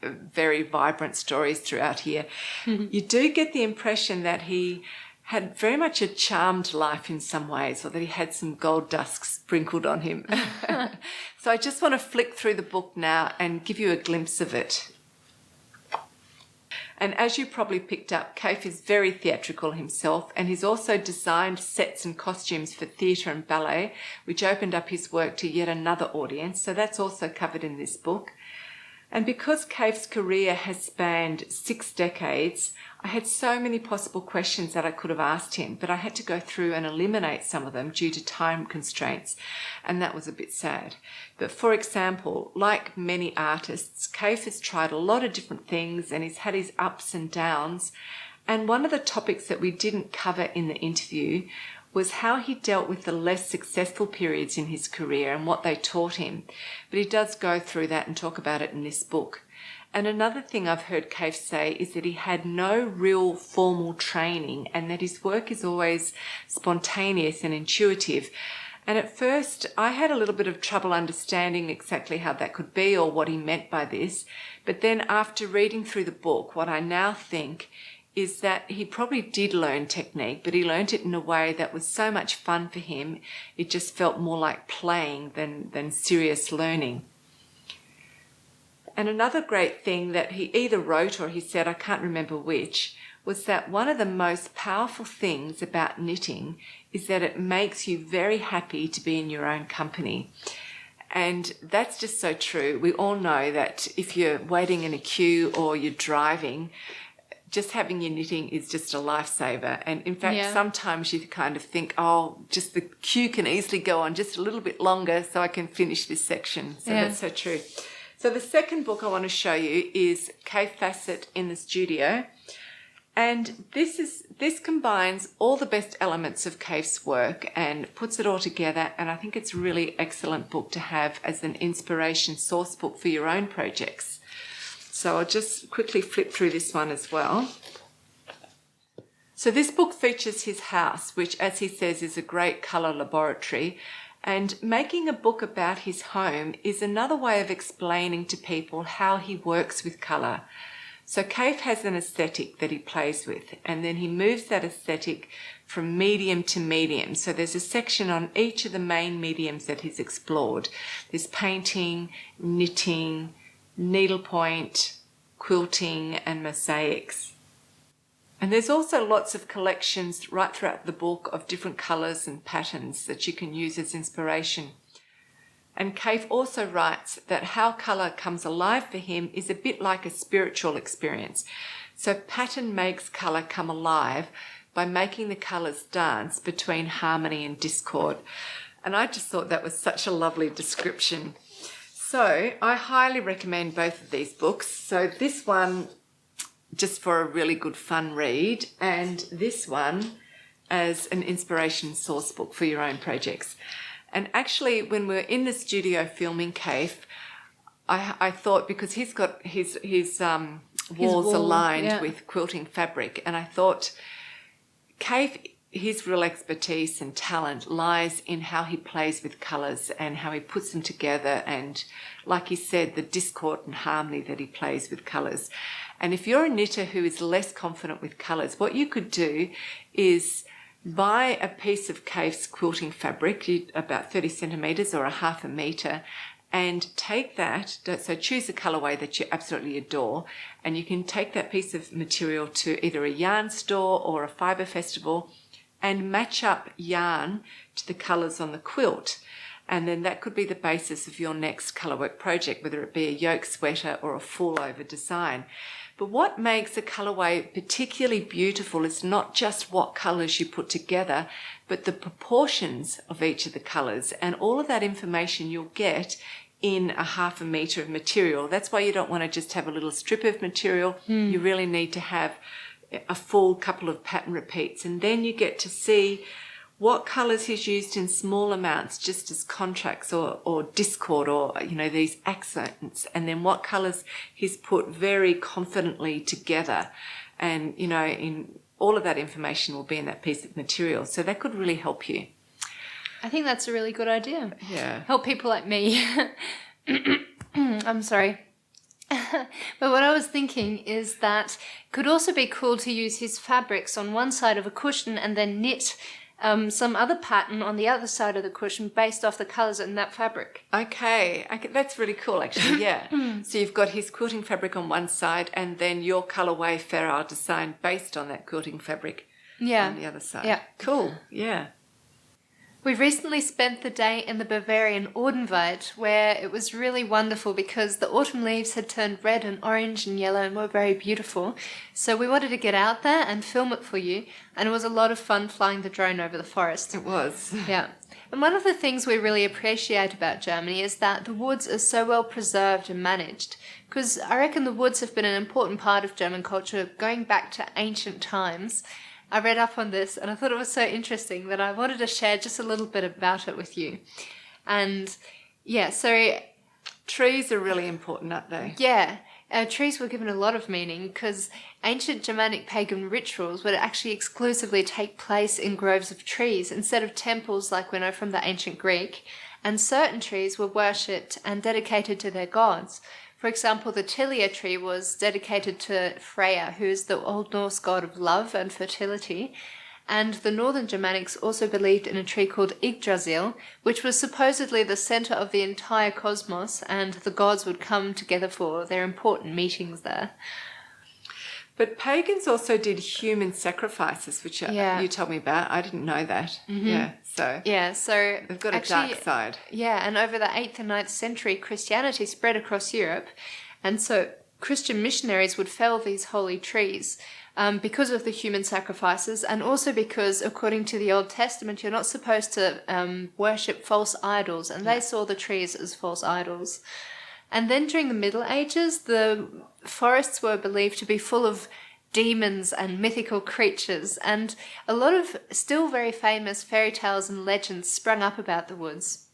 very vibrant stories throughout here. You do get the impression that he had very much a charmed life in some ways, or that he had some gold dust sprinkled on him. So I just want to flick through the book now and give you a glimpse of it. And as you probably picked up, Kaffe is very theatrical himself, and he's also designed sets and costumes for theatre and ballet, which opened up his work to yet another audience. So that's also covered in this book. And because Kaffe's career has spanned 6 decades, I had so many possible questions that I could have asked him, but I had to go through and eliminate some of them due to time constraints, and that was a bit sad. But for example, like many artists, Kaffe has tried a lot of different things and he's had his ups and downs. And one of the topics that we didn't cover in the interview was how he dealt with the less successful periods in his career and what they taught him. But he does go through that and talk about it in this book. And another thing I've heard Kaffe say is that he had no real formal training and that his work is always spontaneous and intuitive. And at first, I had a little bit of trouble understanding exactly how that could be or what he meant by this. But then after reading through the book, what I now think is that he probably did learn technique, but he learned it in a way that was so much fun for him. It just felt more like playing than serious learning. And another great thing that he either wrote or he said, I can't remember which, was that one of the most powerful things about knitting is that it makes you very happy to be in your own company. And that's just so true. We all know that if you're waiting in a queue or you're driving, just having your knitting is just a lifesaver. And in fact, sometimes you kind of think, oh, just the queue can easily go on just a little bit longer so I can finish this section. So that's so true. So the second book I want to show you is Kaffe Fassett in the Studio. And this combines all the best elements of Kaffe's work and puts it all together. And I think it's a really excellent book to have as an inspiration source book for your own projects. So I'll just quickly flip through this one as well. So this book features his house, which, as he says, is a great colour laboratory. And making a book about his home is another way of explaining to people how he works with colour. So Kaffe has an aesthetic that he plays with, and then he moves that aesthetic from medium to medium. So there's a section on each of the main mediums that he's explored. There's painting, knitting, needlepoint, quilting, and mosaics. And there's also lots of collections right throughout the book of different colours and patterns that you can use as inspiration. And Kaffe also writes that how colour comes alive for him is a bit like a spiritual experience. So pattern makes colour come alive by making the colours dance between harmony and discord. And I just thought that was such a lovely description. So I highly recommend both of these books. So this one, just for a really good fun read, and this one as an inspiration source book for your own projects. And actually, when we were in the studio filming Kaffe, I thought, because he's got his walls aligned with quilting fabric, and I thought Kaffe his real expertise and talent lies in how he plays with colours and how he puts them together, and like he said, the discord and harmony that he plays with colours. And if you're a knitter who is less confident with colours, what you could do is buy a piece of Kaffe's quilting fabric, about 30 centimetres or a half a metre, and take that, so choose a colourway that you absolutely adore, and you can take that piece of material to either a yarn store or a fibre festival and match up yarn to the colours on the quilt. And then that could be the basis of your next colourwork project, whether it be a yoke sweater or a full-over design. But what makes a colourway particularly beautiful is not just what colours you put together, but the proportions of each of the colours, and all of that information you'll get in a half a metre of material. That's why you don't want to just have a little strip of material. You really need to have a full couple of pattern repeats, and then you get to see what colours he's used in small amounts just as contracts or discord or, these accents, and then what colours he's put very confidently together. And, in all of that information will be in that piece of material. So that could really help you. I think that's a really good idea. Yeah. Help people like me. I'm sorry. But what I was thinking is that it could also be cool to use his fabrics on one side of a cushion and then knit some other pattern on the other side of the cushion based off the colours in that fabric. Okay, that's really cool, actually, yeah. So you've got his quilting fabric on one side and then your colourway ferrule design based on that quilting fabric on the other side. Yeah. Cool, yeah. We recently spent the day in the Bavarian Odenwald, where it was really wonderful because the autumn leaves had turned red and orange and yellow and were very beautiful. So we wanted to get out there and film it for you, and it was a lot of fun flying the drone over the forest. It was. Yeah. And one of the things we really appreciate about Germany is that the woods are so well preserved and managed, because I reckon the woods have been an important part of German culture going back to ancient times. I read up on this and I thought it was so interesting that I wanted to share just a little bit about it with you. And yeah, so trees are really important, aren't they? Yeah, trees were given a lot of meaning because ancient Germanic pagan rituals would actually exclusively take place in groves of trees instead of temples like we know from the ancient Greek, and certain trees were worshipped and dedicated to their gods. For example, the tilia tree was dedicated to Freya, who is the Old Norse god of love and fertility, and the Northern Germanics also believed in a tree called Yggdrasil, which was supposedly the center of the entire cosmos, and the gods would come together for their important meetings there. But pagans also did human sacrifices, which you told me about. I didn't know that. Mm-hmm. So they've got a dark side. Yeah, and over the 8th and 9th century, Christianity spread across Europe, and so Christian missionaries would fell these holy trees because of the human sacrifices, and also because, according to the Old Testament, you're not supposed to worship false idols, and they saw the trees as false idols. And then during the Middle Ages, the forests were believed to be full of demons and mythical creatures, and a lot of still very famous fairy tales and legends sprung up about the woods.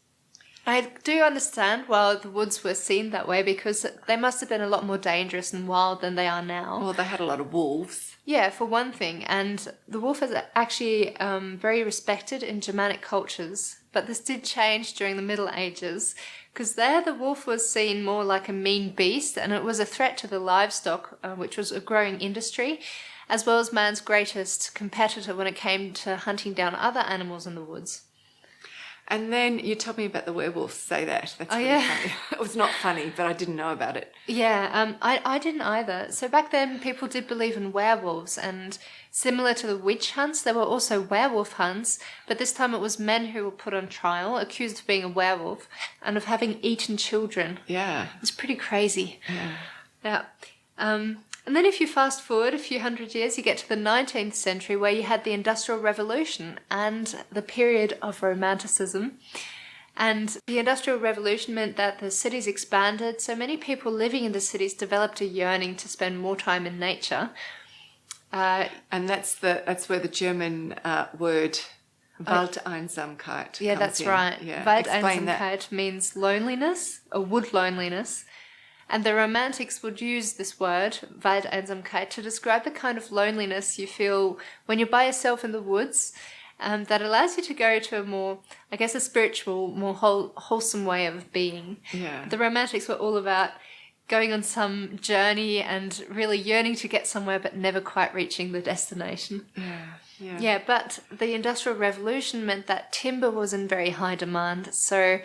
I do understand why the woods were seen that way, because they must have been a lot more dangerous and wild than they are now. Well, they had a lot of wolves. Yeah, for one thing, and the wolf is actually very respected in Germanic cultures, but this did change during the Middle Ages, because there the wolf was seen more like a mean beast, and it was a threat to the livestock, which was a growing industry, as well as man's greatest competitor when it came to hunting down other animals in the woods. And then you told me about the werewolves, say that. That's really funny. It was not funny, but I didn't know about it. Yeah, I didn't either. So back then people did believe in werewolves, and similar to the witch hunts, there were also werewolf hunts, but this time it was men who were put on trial, accused of being a werewolf and of having eaten children. Yeah. It's pretty crazy. Yeah. And then if you fast forward a few hundred years, you get to the 19th century, where you had the Industrial Revolution and the period of Romanticism. And the Industrial Revolution meant that the cities expanded, so many people living in the cities developed a yearning to spend more time in nature. And that's where the German word Waldeinsamkeit comes that's in. right. Yeah. Waldeinsamkeit means loneliness, or wood loneliness. And the Romantics would use this word, Waldeinsamkeit, to describe the kind of loneliness you feel when you're by yourself in the woods, that allows you to go to a more, I guess, a spiritual, more wholesome way of being. Yeah. The Romantics were all about going on some journey and really yearning to get somewhere but never quite reaching the destination. Yeah, but the Industrial Revolution meant that timber was in very high demand. So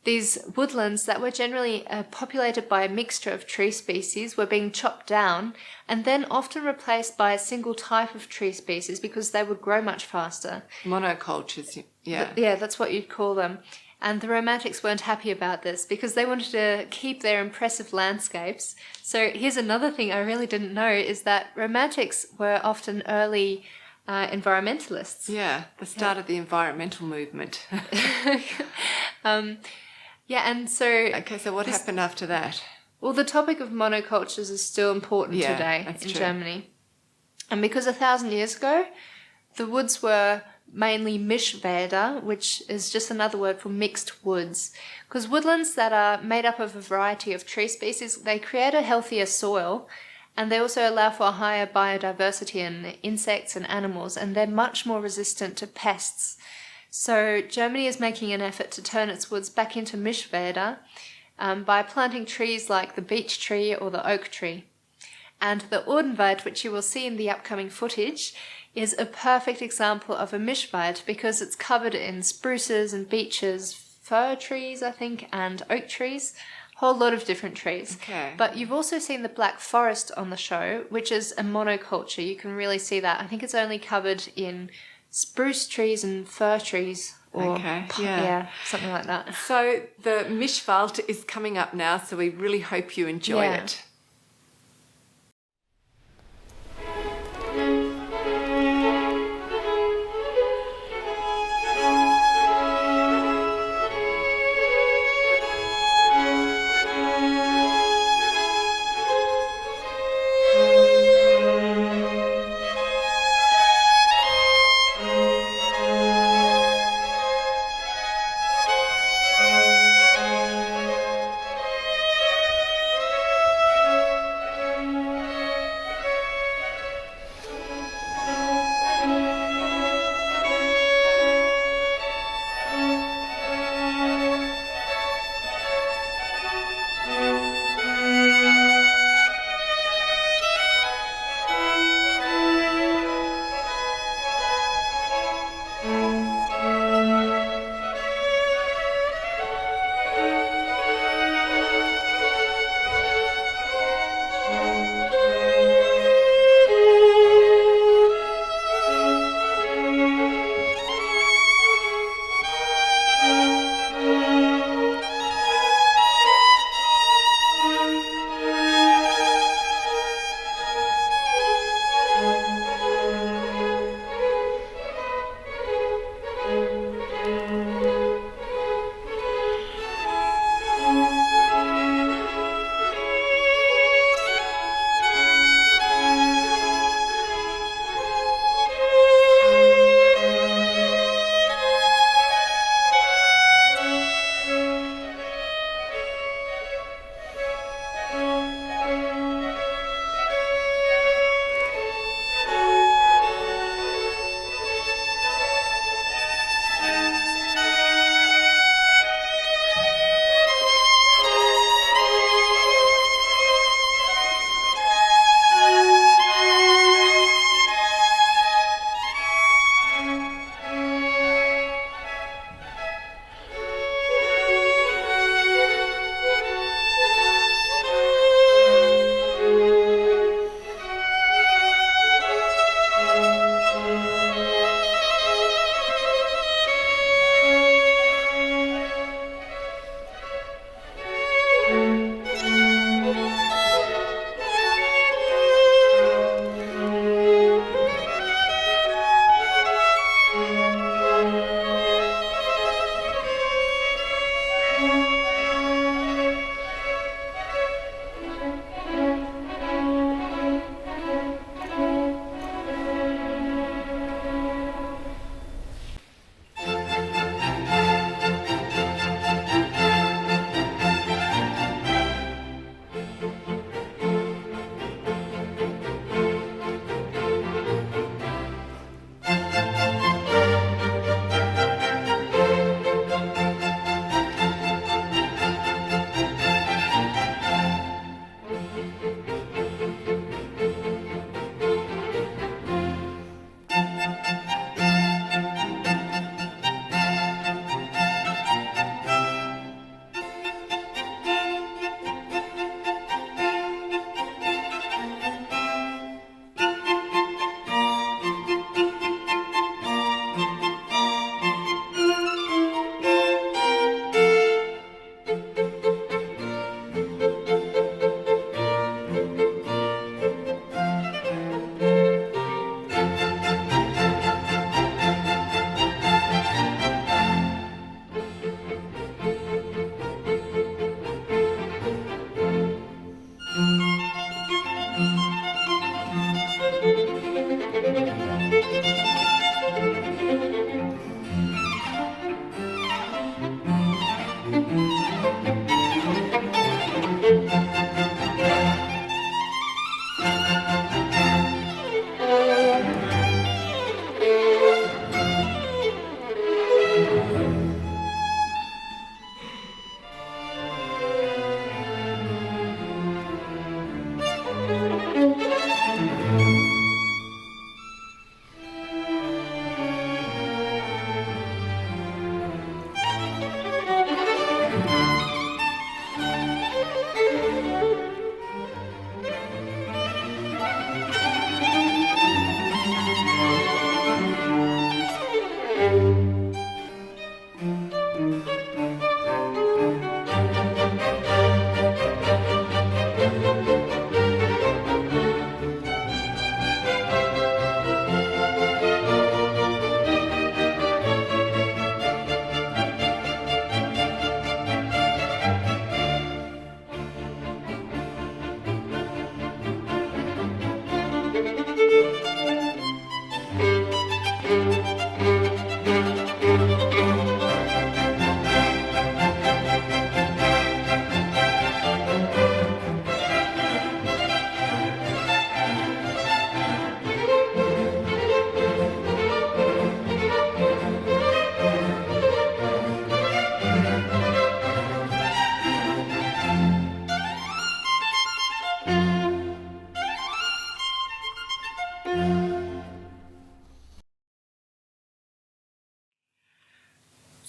these woodlands that were generally populated by a mixture of tree species were being chopped down and then often replaced by a single type of tree species because they would grow much faster. Monocultures, yeah. Yeah, that's what you'd call them. And the Romantics weren't happy about this because they wanted to keep their impressive landscapes. So here's another thing I really didn't know is that Romantics were often early environmentalists. Yeah, the start of the environmental movement. Yeah, and so... Okay, so what happened after that? Well, the topic of monocultures is still important today in Germany. And because 1,000 years ago, the woods were mainly Mischwälder, which is just another word for mixed woods. Because woodlands that are made up of a variety of tree species, they create a healthier soil, and they also allow for a higher biodiversity in insects and animals, and they're much more resistant to pests. So Germany is making an effort to turn its woods back into Mischwälder by planting trees like the beech tree or the oak tree. And the Odenwald, which you will see in the upcoming footage, is a perfect example of a Mischwald because it's covered in spruces and beeches, fir trees, I think, and oak trees, a whole lot of different trees. Okay. But you've also seen the Black Forest on the show, which is a monoculture. You can really see that. I think it's only covered in spruce trees and fir trees. Or, yeah, something like that. So the Mischwald is coming up now, so we really hope you enjoy it.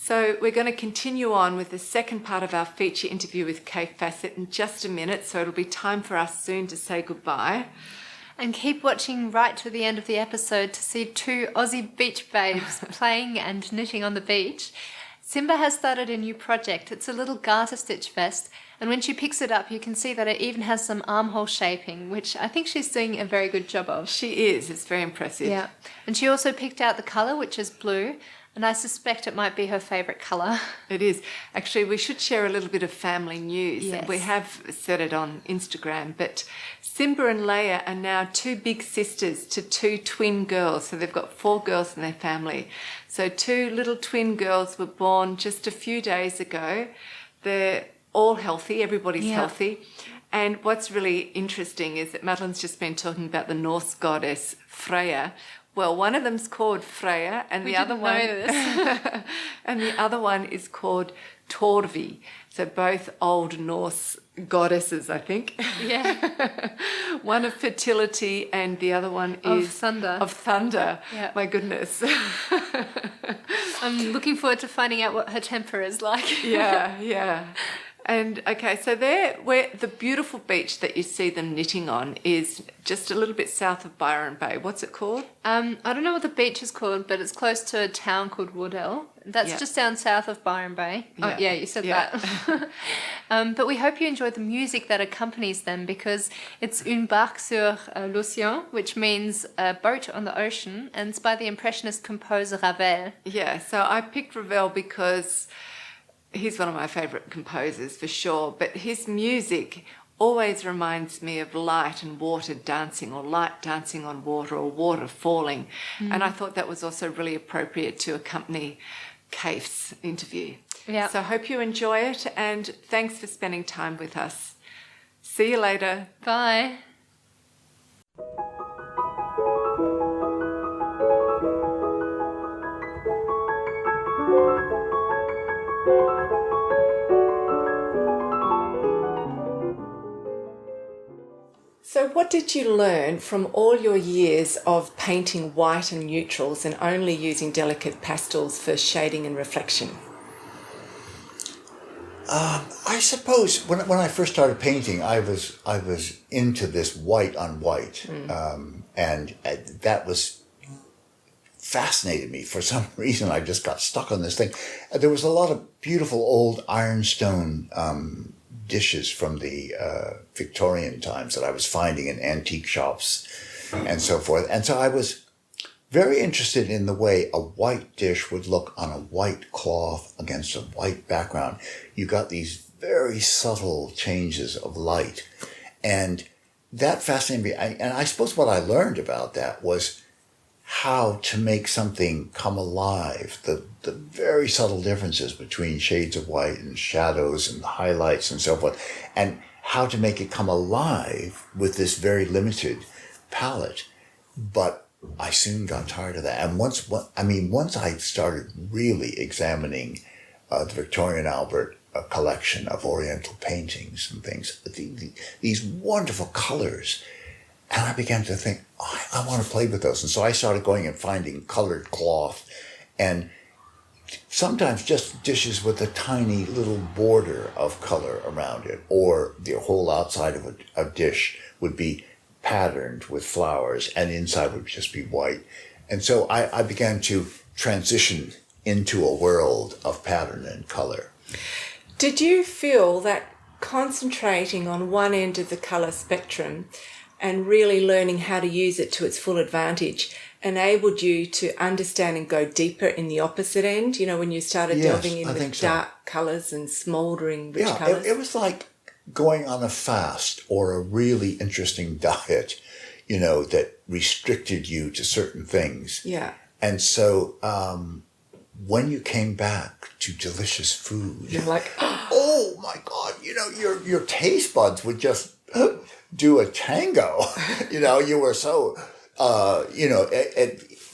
So we're going to continue on with the second part of our feature interview with Kaffe Fassett in just a minute, so it'll be time for us soon to say goodbye. And keep watching right to the end of the episode to see two Aussie beach babes playing and knitting on the beach. Simba has started a new project. It's a little garter stitch vest, and when she picks it up you can see that it even has some armhole shaping, which I think she's doing a very good job of. She is. It's very impressive. Yeah. And she also picked out the colour, which is blue, and I suspect it might be her favourite colour. It is. Actually, we should share a little bit of family news. Yes. We have said it on Instagram, but Simba and Leia are now two big sisters to two twin girls. So they've got 4 girls in their family. So 2 little twin girls were born just a few days ago. They're all healthy. Everybody's healthy. And what's really interesting is that Madeline's just been talking about the Norse goddess Freya. Well, one of them's called Freya, and the other one and the other one is called Torvi. So both old Norse goddesses, I think. Yeah. One of fertility, and the other one is thunder. Of thunder. Yeah. My goodness. I'm looking forward to finding out what her temper is like. Yeah. And okay, so where the beautiful beach that you see them knitting on is just a little bit south of Byron Bay. What's it called? I don't know what the beach is called, but it's close to a town called Woodell. That's just down south of Byron Bay. Yeah. Oh, yeah, you said that. But we hope you enjoy the music that accompanies them, because it's Une barque sur l'océan, which means a boat on the ocean, and it's by the Impressionist composer Ravel. Yeah, so I picked Ravel because he's one of my favourite composers for sure, but his music always reminds me of light and water dancing, or light dancing on water, or water falling. And I thought that was also really appropriate to accompany Kaffe's interview. Yeah. So I hope you enjoy it, and thanks for spending time with us. See you later. Bye. So what did you learn from all your years of painting white and neutrals and only using delicate pastels for shading and reflection? I suppose when I first started painting, I was into this white on white, and that was fascinated me for some reason. I just got stuck on this thing. There was a lot of beautiful old ironstone dishes from the Victorian times that I was finding in antique shops and so forth. And so I was very interested in the way a white dish would look on a white cloth against a white background. You got these very subtle changes of light. And that fascinated me. And I suppose what I learned about that was how to make something come alive, the very subtle differences between shades of white and shadows and highlights and so forth, and how to make it come alive with this very limited palette. But I soon got tired of that. And once I started really examining the Victorian Albert collection of Oriental paintings and things, these wonderful colors, and I began to think, I want to play with those. And so I started going and finding colored cloth, and sometimes just dishes with a tiny little border of color around it, or the whole outside of a dish would be patterned with flowers, and inside would just be white. And so I began to transition into a world of pattern and color. Did you feel that concentrating on one end of the colour spectrum and really learning how to use it to its full advantage enabled you to understand and go deeper in the opposite end? You know, when you started delving in with dark colours and smouldering rich colours? It was like going on a fast or a really interesting diet, you know, that restricted you to certain things. Yeah. And so when you came back to delicious food, you're like, oh my God, you know, your taste buds would just do a tango. You know, you were so,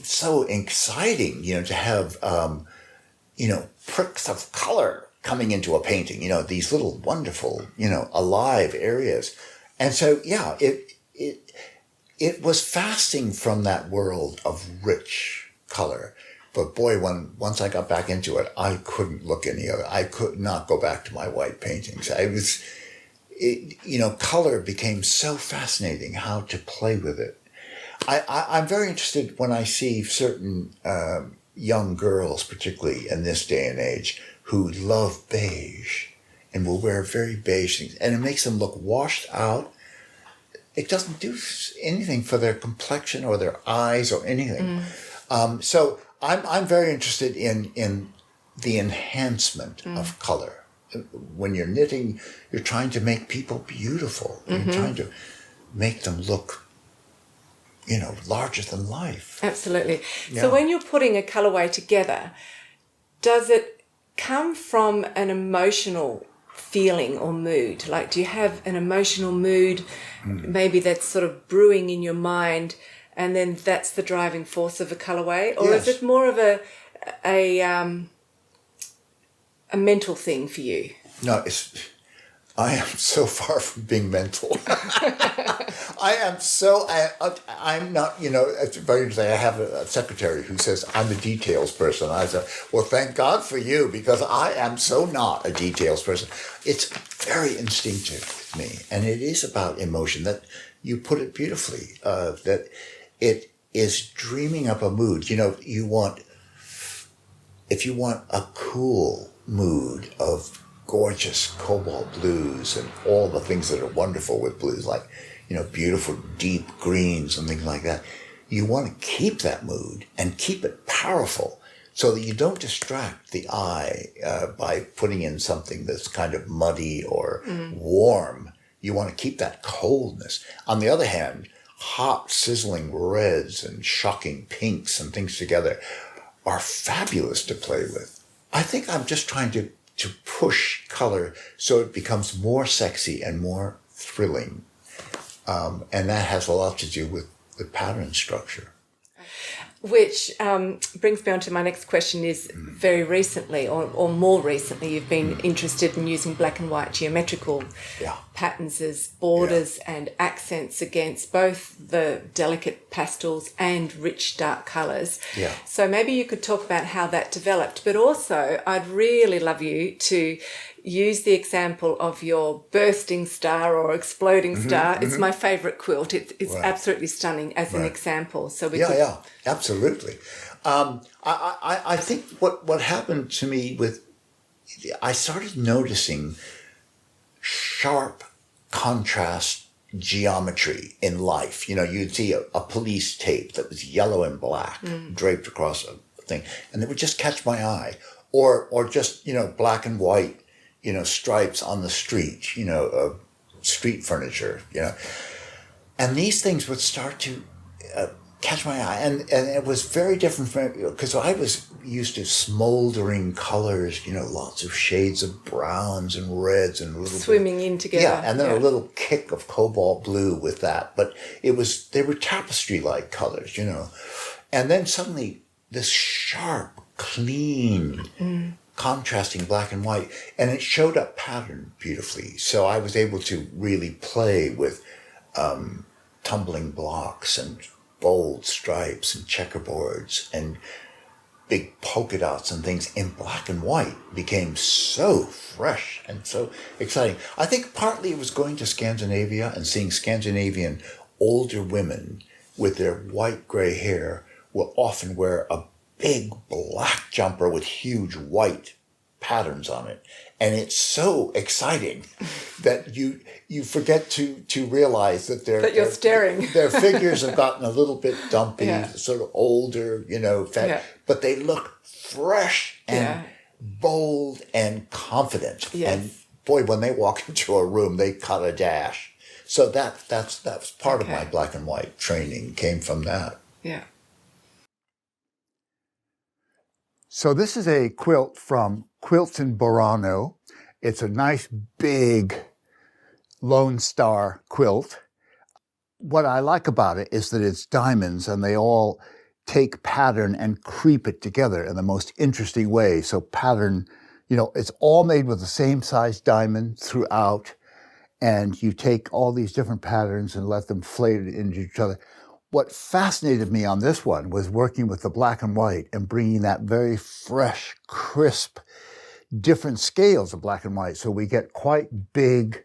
so exciting, you know, to have, pricks of color coming into a painting, you know, these little wonderful, you know, alive areas. And so, yeah, it was fasting from that world of rich color But boy, once I got back into it, I couldn't look any other. I could not go back to my white paintings. Color became so fascinating, how to play with it. I'm very interested when I see certain young girls, particularly in this day and age, who love beige and will wear very beige things. And it makes them look washed out. It doesn't do anything for their complexion or their eyes or anything. So I'm very interested in the enhancement of color. When you're knitting, you're trying to make people beautiful. You're trying to make them look, larger than life. Absolutely. Yeah. So when you're putting a colorway together, does it come from an emotional feeling or mood? Like, do you have an emotional mood, maybe that's sort of brewing in your mind, and then that's the driving force of a colorway? Or Yes. is it more of a mental thing for you? No, I am so far from being mental. I'm not, it's very interesting. I have a secretary who says I'm a details person. I said, well, thank God for you, because I am so not a details person. It's very instinctive with me. And it is about emotion. That you put it beautifully, that it is dreaming up a mood. If you want a cool mood of gorgeous cobalt blues and all the things that are wonderful with blues, like, beautiful deep greens and things like that. You want to keep that mood and keep it powerful so that you don't distract the eye by putting in something that's kind of muddy or warm. You want to keep that coldness. On the other hand, hot, sizzling reds and shocking pinks and things together are fabulous to play with. I think I'm just trying to push color so it becomes more sexy and more thrilling. And that has a lot to do with the pattern structure. Which brings me on to my next question is, very recently or more recently, you've been interested in using black and white geometrical patterns as borders and accents against both the delicate pastels and rich dark colours. Yeah. So maybe you could talk about how that developed, but also I'd really love you to use the example of your bursting star or exploding star. It's my favourite quilt. It's absolutely stunning as an example. So we could... Yeah, absolutely. I think what happened to me I started noticing sharp contrast geometry in life. You'd see a police tape that was yellow and black draped across a thing, and it would just catch my eye. Or just, black and white, stripes on the street, street furniture, And these things would start to catch my eye. And it was very different from, because I was used to smoldering colors, lots of shades of browns and reds and a little swimming in together. Yeah, and then a little kick of cobalt blue with that. But they were tapestry-like colors, And then suddenly this sharp, clean, contrasting black and white, and it showed up pattern beautifully. So I was able to really play with tumbling blocks and bold stripes and checkerboards and big polka dots and things in black and white. Became so fresh and so exciting. I think partly it was going to Scandinavia and seeing Scandinavian older women with their white gray hair will often wear a big black jumper with huge white patterns on it. And it's so exciting that you forget to realize that you're staring. Their figures have gotten a little bit dumpy, sort of older, fat, but they look fresh and bold and confident. Yes. And boy, when they walk into a room, they cut a dash. So that was part of my black and white training, came from that. Yeah. So this is a quilt from Quilts in Burano. It's a nice big Lone Star quilt. What I like about it is that it's diamonds and they all take pattern and creep it together in the most interesting way. So pattern, it's all made with the same size diamond throughout, and you take all these different patterns and let them flay into each other. what fascinated me on this one was working with the black and white and bringing that very fresh, crisp, different scales of black and white. So we get quite big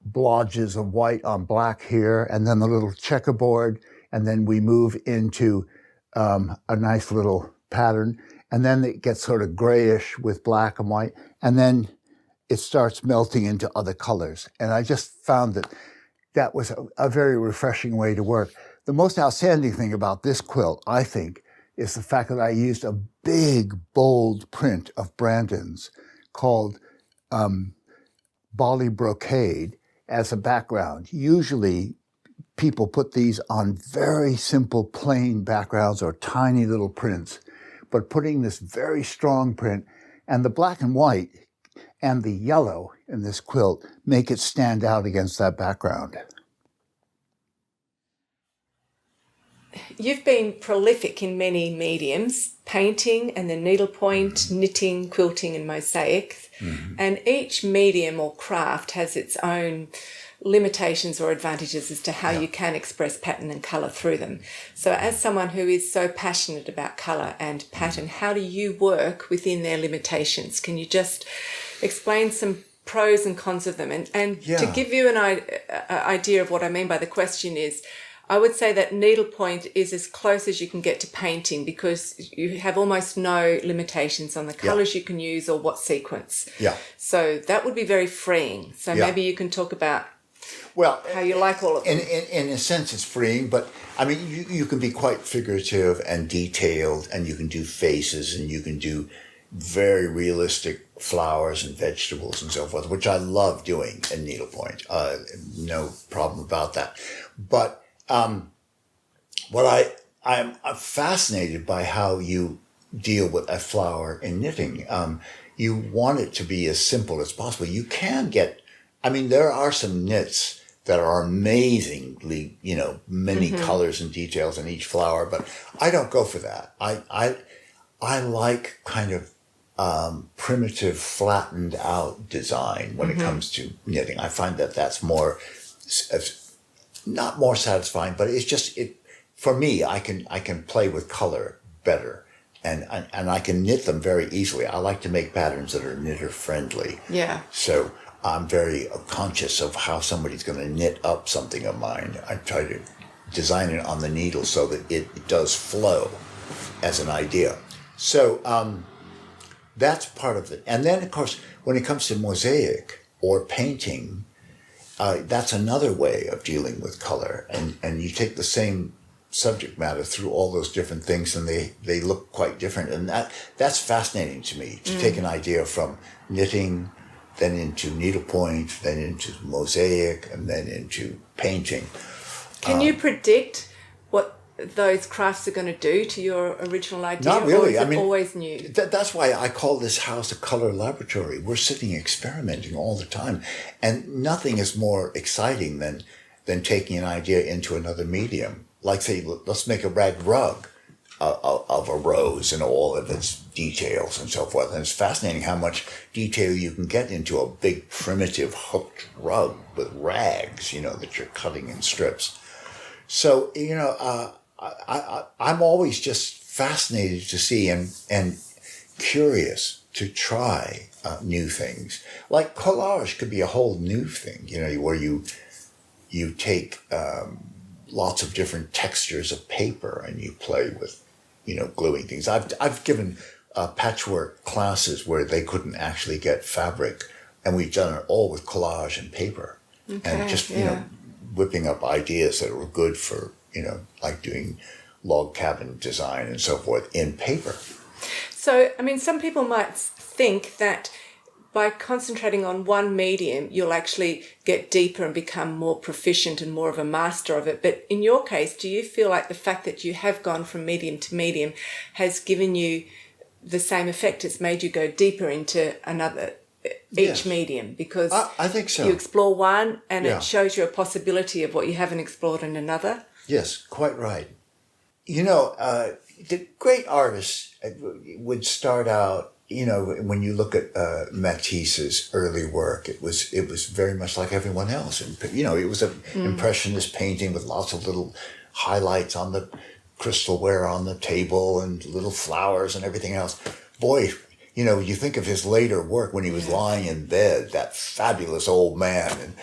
blotches of white on black here, and then the little checkerboard, and then we move into a nice little pattern, and then it gets sort of grayish with black and white, and then it starts melting into other colors. And I just found that was a very refreshing way to work. The most outstanding thing about this quilt, I think, is the fact that I used a big, bold print of Brandon's called Bali Brocade as a background. Usually, people put these on very simple, plain backgrounds or tiny little prints, but putting this very strong print and the black and white and the yellow in this quilt make it stand out against that background. You've been prolific in many mediums, painting and then needlepoint, knitting, quilting and mosaics. And each medium or craft has its own limitations or advantages as to how you can express pattern and colour through them. So as someone who is so passionate about colour and pattern, how do you work within their limitations? Can you just explain some pros and cons of them? And to give you an idea of what I mean by the question is, I would say that needlepoint is as close as you can get to painting because you have almost no limitations on the colours you can use or what sequence. Yeah. So that would be very freeing. So maybe you can talk about how you like all of them. In a sense, it's freeing, but I mean, you can be quite figurative and detailed, and you can do faces, and you can do very realistic flowers and vegetables and so forth, which I love doing in needlepoint. No problem about that. But I'm fascinated by how you deal with a flower in knitting. You want it to be as simple as possible. You can get, I mean, there are some knits that are amazingly, many colors and details in each flower, but I don't go for that. I like kind of primitive, flattened out design when it comes to knitting. I find that that's more, not more satisfying, but it's just for me. I can play with color better, and I can knit them very easily. I like to make patterns that are knitter friendly. Yeah. So I'm very conscious of how somebody's going to knit up something of mine. I try to design it on the needle so that it does flow as an idea. So that's part of it. And then, of course, when it comes to mosaic or painting, that's another way of dealing with color. And you take the same subject matter through all those different things, and they look quite different. And that's fascinating to me, to take an idea from knitting, then into needlepoint, then into mosaic, and then into painting. Can you predict what those crafts are going to do to your original idea? Not really. Or is it always new? That's why I call this house a color laboratory. We're sitting experimenting all the time. And nothing is more exciting than taking an idea into another medium. Like, say, let's make a rag rug of a rose and all of its details and so forth. And it's fascinating how much detail you can get into a big primitive hooked rug with rags, that you're cutting in strips. So, I'm always just fascinated to see and curious to try new things. Like collage could be a whole new thing, where you take lots of different textures of paper and you play with, gluing things. I've given patchwork classes where they couldn't actually get fabric, and we've done it all with collage and paper, and just whipping up ideas that were good for like doing log cabin design and so forth in paper. So, I mean, some people might think that by concentrating on one medium, you'll actually get deeper and become more proficient and more of a master of it. But in your case, do you feel like the fact that you have gone from medium to medium has given you the same effect? It's made you go deeper into each medium, because I think so. You explore one and it shows you a possibility of what you haven't explored in another. Yes, quite right. The great artists would start out, when you look at Matisse's early work, it was very much like everyone else. And, it was an impressionist painting with lots of little highlights on the crystalware on the table and little flowers and everything else. Boy, you think of his later work when he was lying in bed, that fabulous old man, and,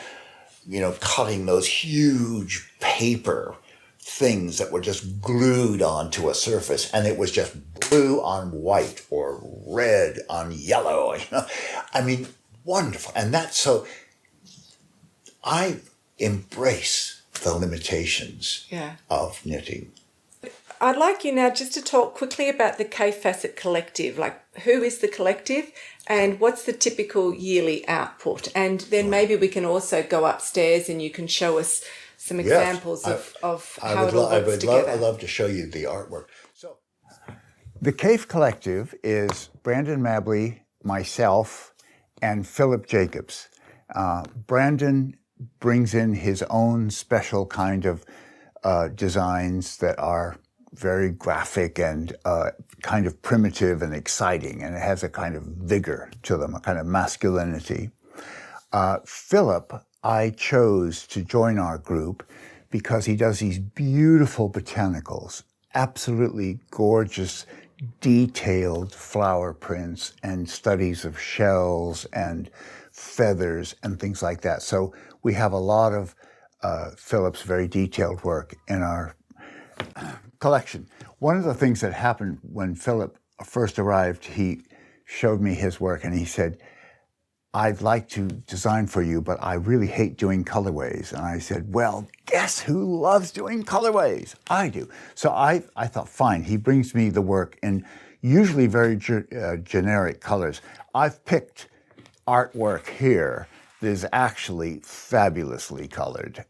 cutting those huge paper things that were just glued onto a surface, and it was just blue on white or red on yellow. I mean, wonderful. And that's so I embrace the limitations of knitting. I'd like you now just to talk quickly about the Kaffe Fassett Collective. Like, who is the collective and what's the typical yearly output? And then maybe we can also go upstairs and you can show us some examples of how it all works together. I'd love to show you the artwork. So, the Kaffe Collective is Brandon Mabley, myself, and Philip Jacobs. Brandon brings in his own special kind of designs that are very graphic and kind of primitive and exciting, and it has a kind of vigor to them, a kind of masculinity. Philip, I chose to join our group because he does these beautiful botanicals, absolutely gorgeous, detailed flower prints and studies of shells and feathers and things like that. So we have a lot of Philip's very detailed work in our collection. One of the things that happened when Philip first arrived, he showed me his work and he said, "I'd like to design for you, but I really hate doing colorways." And I said, "Well, guess who loves doing colorways? I do." So I thought, fine, he brings me the work in usually very generic colors. I've picked artwork here that is actually fabulously colored,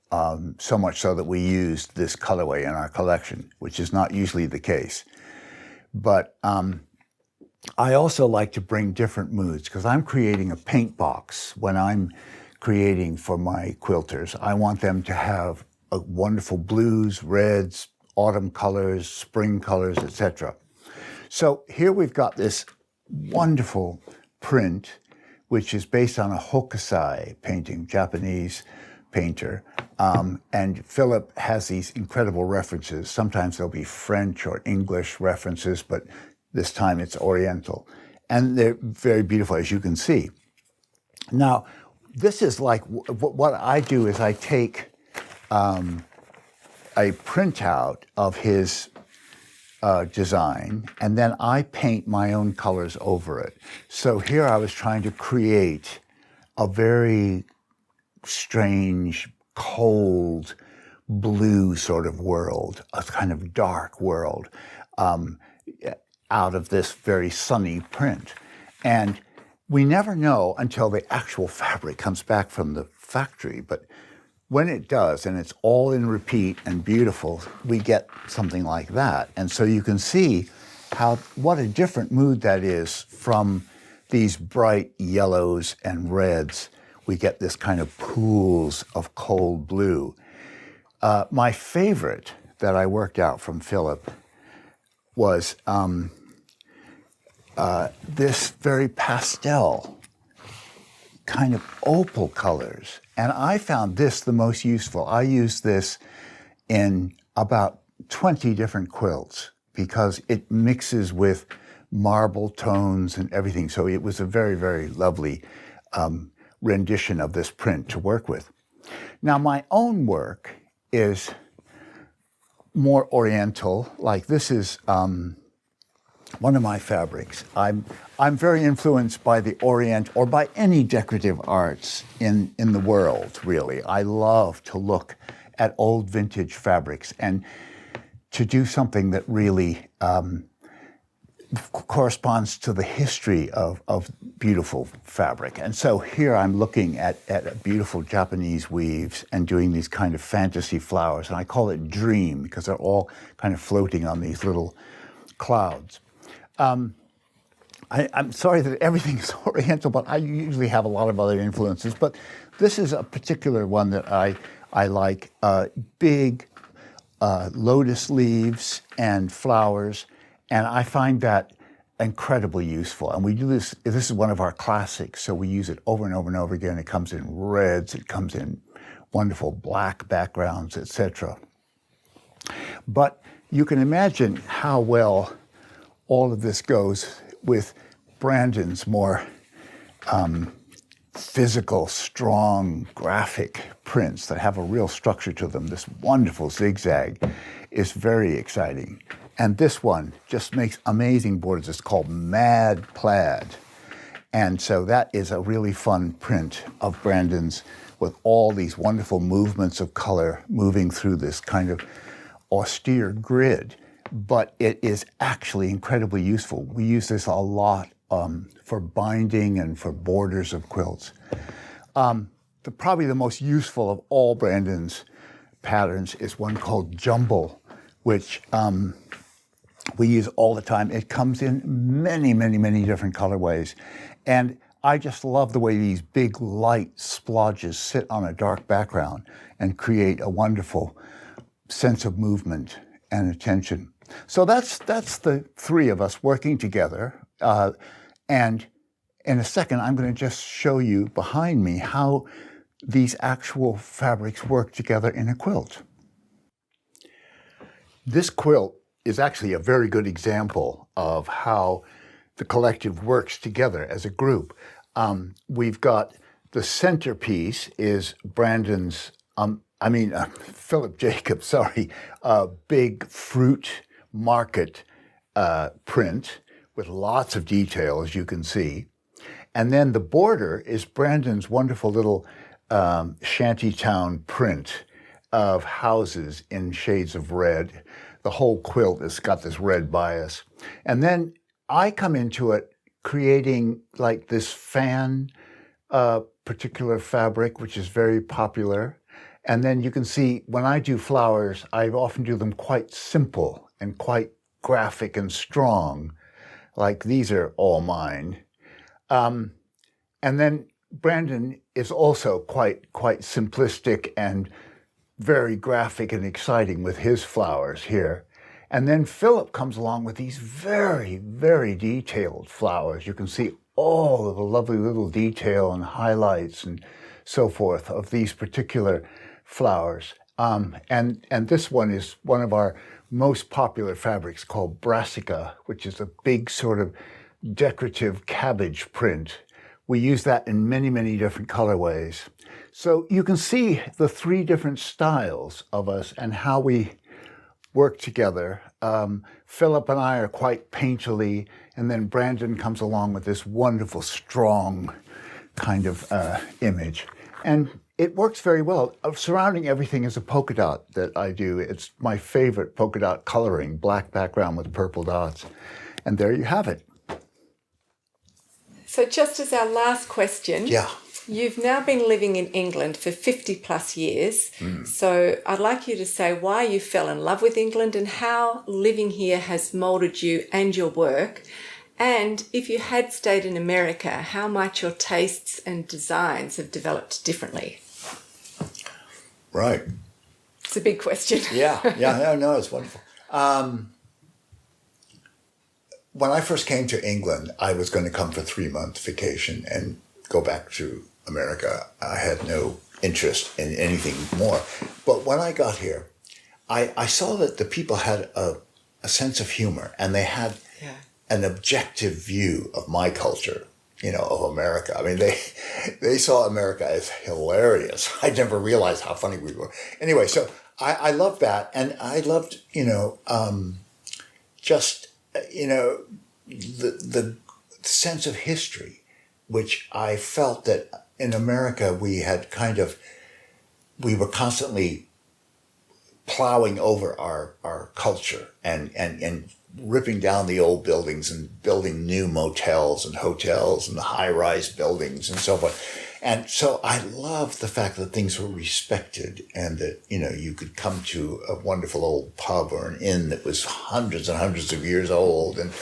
so much so that we used this colorway in our collection, which is not usually the case. But I also like to bring different moods because I'm creating a paint box when I'm creating for my quilters. I want them to have wonderful blues, reds, autumn colors, spring colors, etc. So here we've got this wonderful print, which is based on a Hokusai painting, Japanese painter. And Philip has these incredible references. Sometimes they'll be French or English references, but this time it's Oriental. And they're very beautiful, as you can see. Now, this is like, what I do is I take a printout of his design, and then I paint my own colors over it. So here I was trying to create a very strange, cold, blue sort of world, a kind of dark world, out of this very sunny print. And we never know until the actual fabric comes back from the factory, but when it does, and it's all in repeat and beautiful, we get something like that. And so you can see what a different mood that is from these bright yellows and reds. We get this kind of pools of cold blue. My favorite that I worked out from Philip was this very pastel kind of opal colors. And I found this the most useful. I used this in about 20 different quilts because it mixes with marble tones and everything. So it was a very, very lovely rendition of this print to work with. Now, my own work is more Oriental. Like this is one of my fabrics. I'm very influenced by the Orient or by any decorative arts in the world, really. I love to look at old vintage fabrics and to do something that really corresponds to the history of beautiful fabric. And so here I'm looking at beautiful Japanese weaves and doing these kind of fantasy flowers. And I call it dream because they're all kind of floating on these little clouds. I'm sorry that everything is Oriental, but I usually have a lot of other influences. But this is a particular one that I like. Big lotus leaves and flowers, and I find that incredibly useful. And we do this. This is one of our classics, so we use it over and over and over again. It comes in reds. It comes in wonderful black backgrounds, etc. But you can imagine how well all of this goes with Brandon's more physical, strong, graphic prints that have a real structure to them. This wonderful zigzag is very exciting. And this one just makes amazing borders. It's called Mad Plaid. And so that is a really fun print of Brandon's with all these wonderful movements of color moving through this kind of austere grid. But it is actually incredibly useful. We use this a lot for binding and for borders of quilts. Probably the most useful of all Brandon's patterns is one called Jumble, which we use all the time. It comes in many, many, many different colorways. And I just love the way these big light splodges sit on a dark background and create a wonderful sense of movement and attention. So that's the three of us working together. And in a second, I'm going to just show you behind me how these actual fabrics work together in a quilt. This quilt is actually a very good example of how the collective works together as a group. We've got the centerpiece is Brandon's, Philip Jacobs, big fruit market print with lots of detail, as you can see. And then the border is Brandon's wonderful little shantytown print of houses in shades of red. The whole quilt has got this red bias. And then I come into it creating like this fan particular fabric, which is very popular. And then you can see when I do flowers, I often do them quite simple and quite graphic and strong, like these are all mine. And then Brandon is also quite simplistic and very graphic and exciting with his flowers here. And then Philip comes along with these very, very detailed flowers. You can see all of the lovely little detail and highlights and so forth of these particular flowers. And this one is one of our most popular fabrics called Brassica, which is a big sort of decorative cabbage print. We use that in many, many different colorways. So you can see the three different styles of us and how we work together. Philip and I are quite painterly, and then Brandon comes along with this wonderful, strong kind of image. And it works very well. Surrounding everything is a polka dot that I do. It's my favorite polka dot coloring, black background with purple dots. And there you have it. So just as our last question, you've now been living in England for 50 plus years. So I'd like you to say why you fell in love with England and how living here has moulded you and your work. And if you had stayed in America, how might your tastes and designs have developed differently? Right. It's a big question. No, it's wonderful. When I first came to England, I was going to come for 3 month vacation and go back to America. I had no interest in anything more. But when I got here, I saw that the people had a sense of humor, and they had an objective view of my culture, of America. I mean, they saw America as hilarious. I never realized how funny we were. Anyway, so I loved that. And I loved, the sense of history, which I felt that in America we were constantly plowing over our culture and ripping down the old buildings and building new motels and hotels and the high-rise buildings and so forth. And so I loved the fact that things were respected and that, you could come to a wonderful old pub or an inn that was hundreds and hundreds of years old and,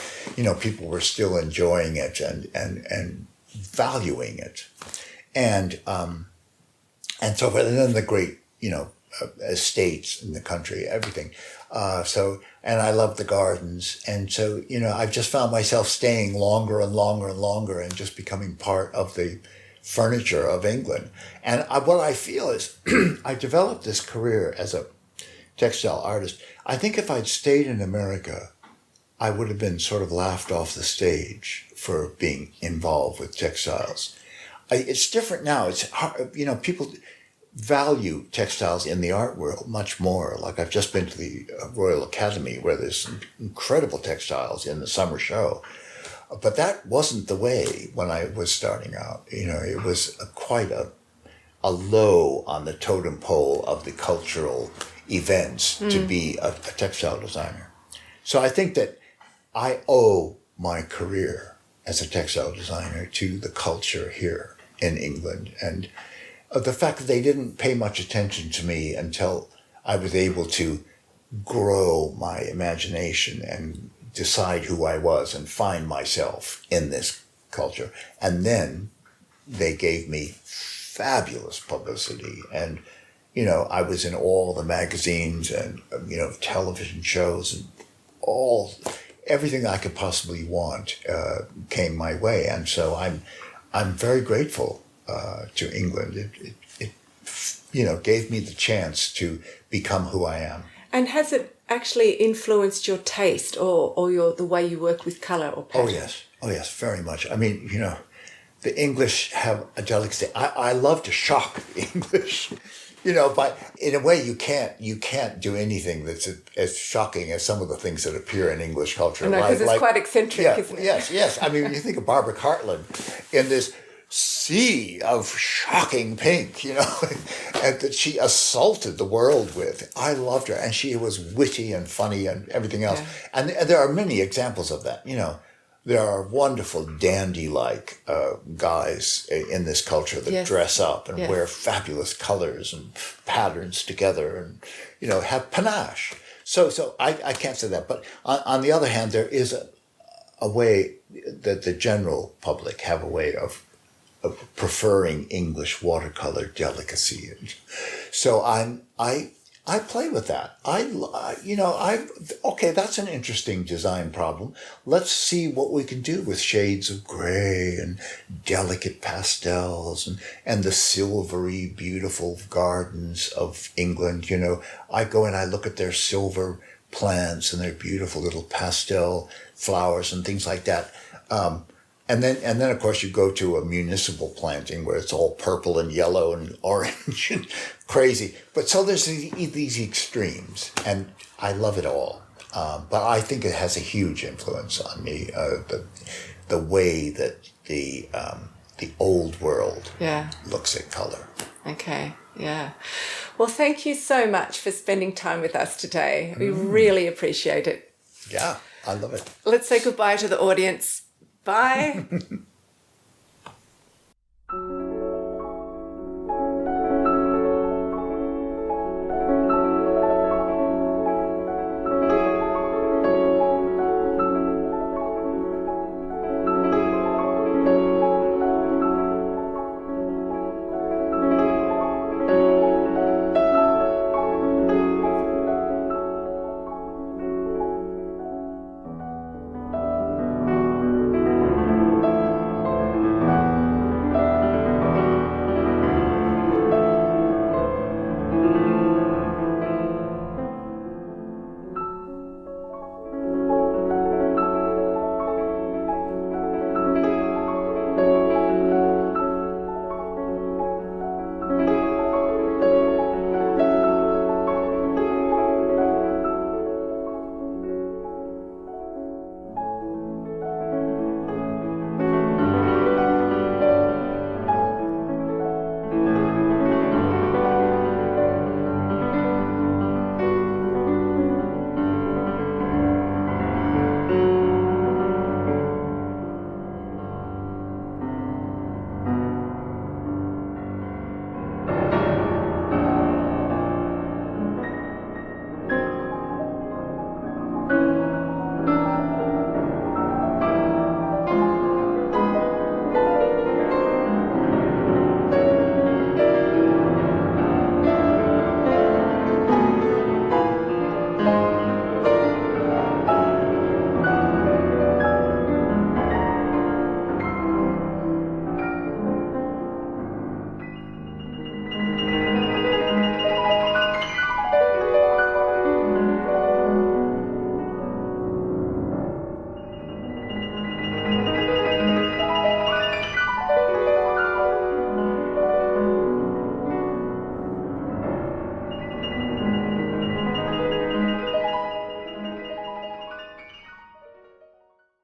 people were still enjoying it and valuing it. And so forth. And then the great, estates in the country, everything. And I love the gardens. And so, I've just found myself staying longer and longer and longer and just becoming part of the furniture of England. And what I feel is I developed this career as a textile artist. I think if I'd stayed in America, I would have been sort of laughed off the stage for being involved with textiles. It's different now. It's hard, people value textiles in the art world much more. Like I've just been to the Royal Academy where there's some incredible textiles in the summer show. But that wasn't the way when I was starting out. It was quite a low on the totem pole of the cultural events to be a textile designer. So I think that I owe my career as a textile designer to the culture here in England. And the fact that they didn't pay much attention to me until I was able to grow my imagination and decide who I was and find myself in this culture. And then they gave me fabulous publicity. And, I was in all the magazines and, television shows and everything I could possibly want came my way. And so I'm very grateful to England. It gave me the chance to become who I am. And has it actually influenced your taste or the way you work with colour or pattern? Oh yes, very much. I mean, the English have a delicacy. I love to shock the English, but in a way you can't do anything that's as shocking as some of the things that appear in English culture. No, because it's quite eccentric, isn't it? Yes. I mean, you think of Barbara Cartland in this sea of shocking pink, and that she assaulted the world with. I loved her, and she was witty and funny and everything else. Yeah. And there are many examples of that. There are wonderful dandy-like guys in this culture that dress up and wear fabulous colors and patterns together and, have panache. So I can't say that. But on the other hand, there is a way that the general public have a way of preferring English watercolor delicacy. So I play with that. Okay, that's an interesting design problem. Let's see what we can do with shades of gray and delicate pastels and the silvery, beautiful gardens of England. I go and I look at their silver plants and their beautiful little pastel flowers and things like that. And then, of course, you go to a municipal planting where it's all purple and yellow and orange and crazy. But so there's these extremes, and I love it all. But I think it has a huge influence on me, the way that the old world looks at color. Okay, yeah. Well, thank you so much for spending time with us today. We really appreciate it. Yeah, I love it. Let's say goodbye to the audience. Bye.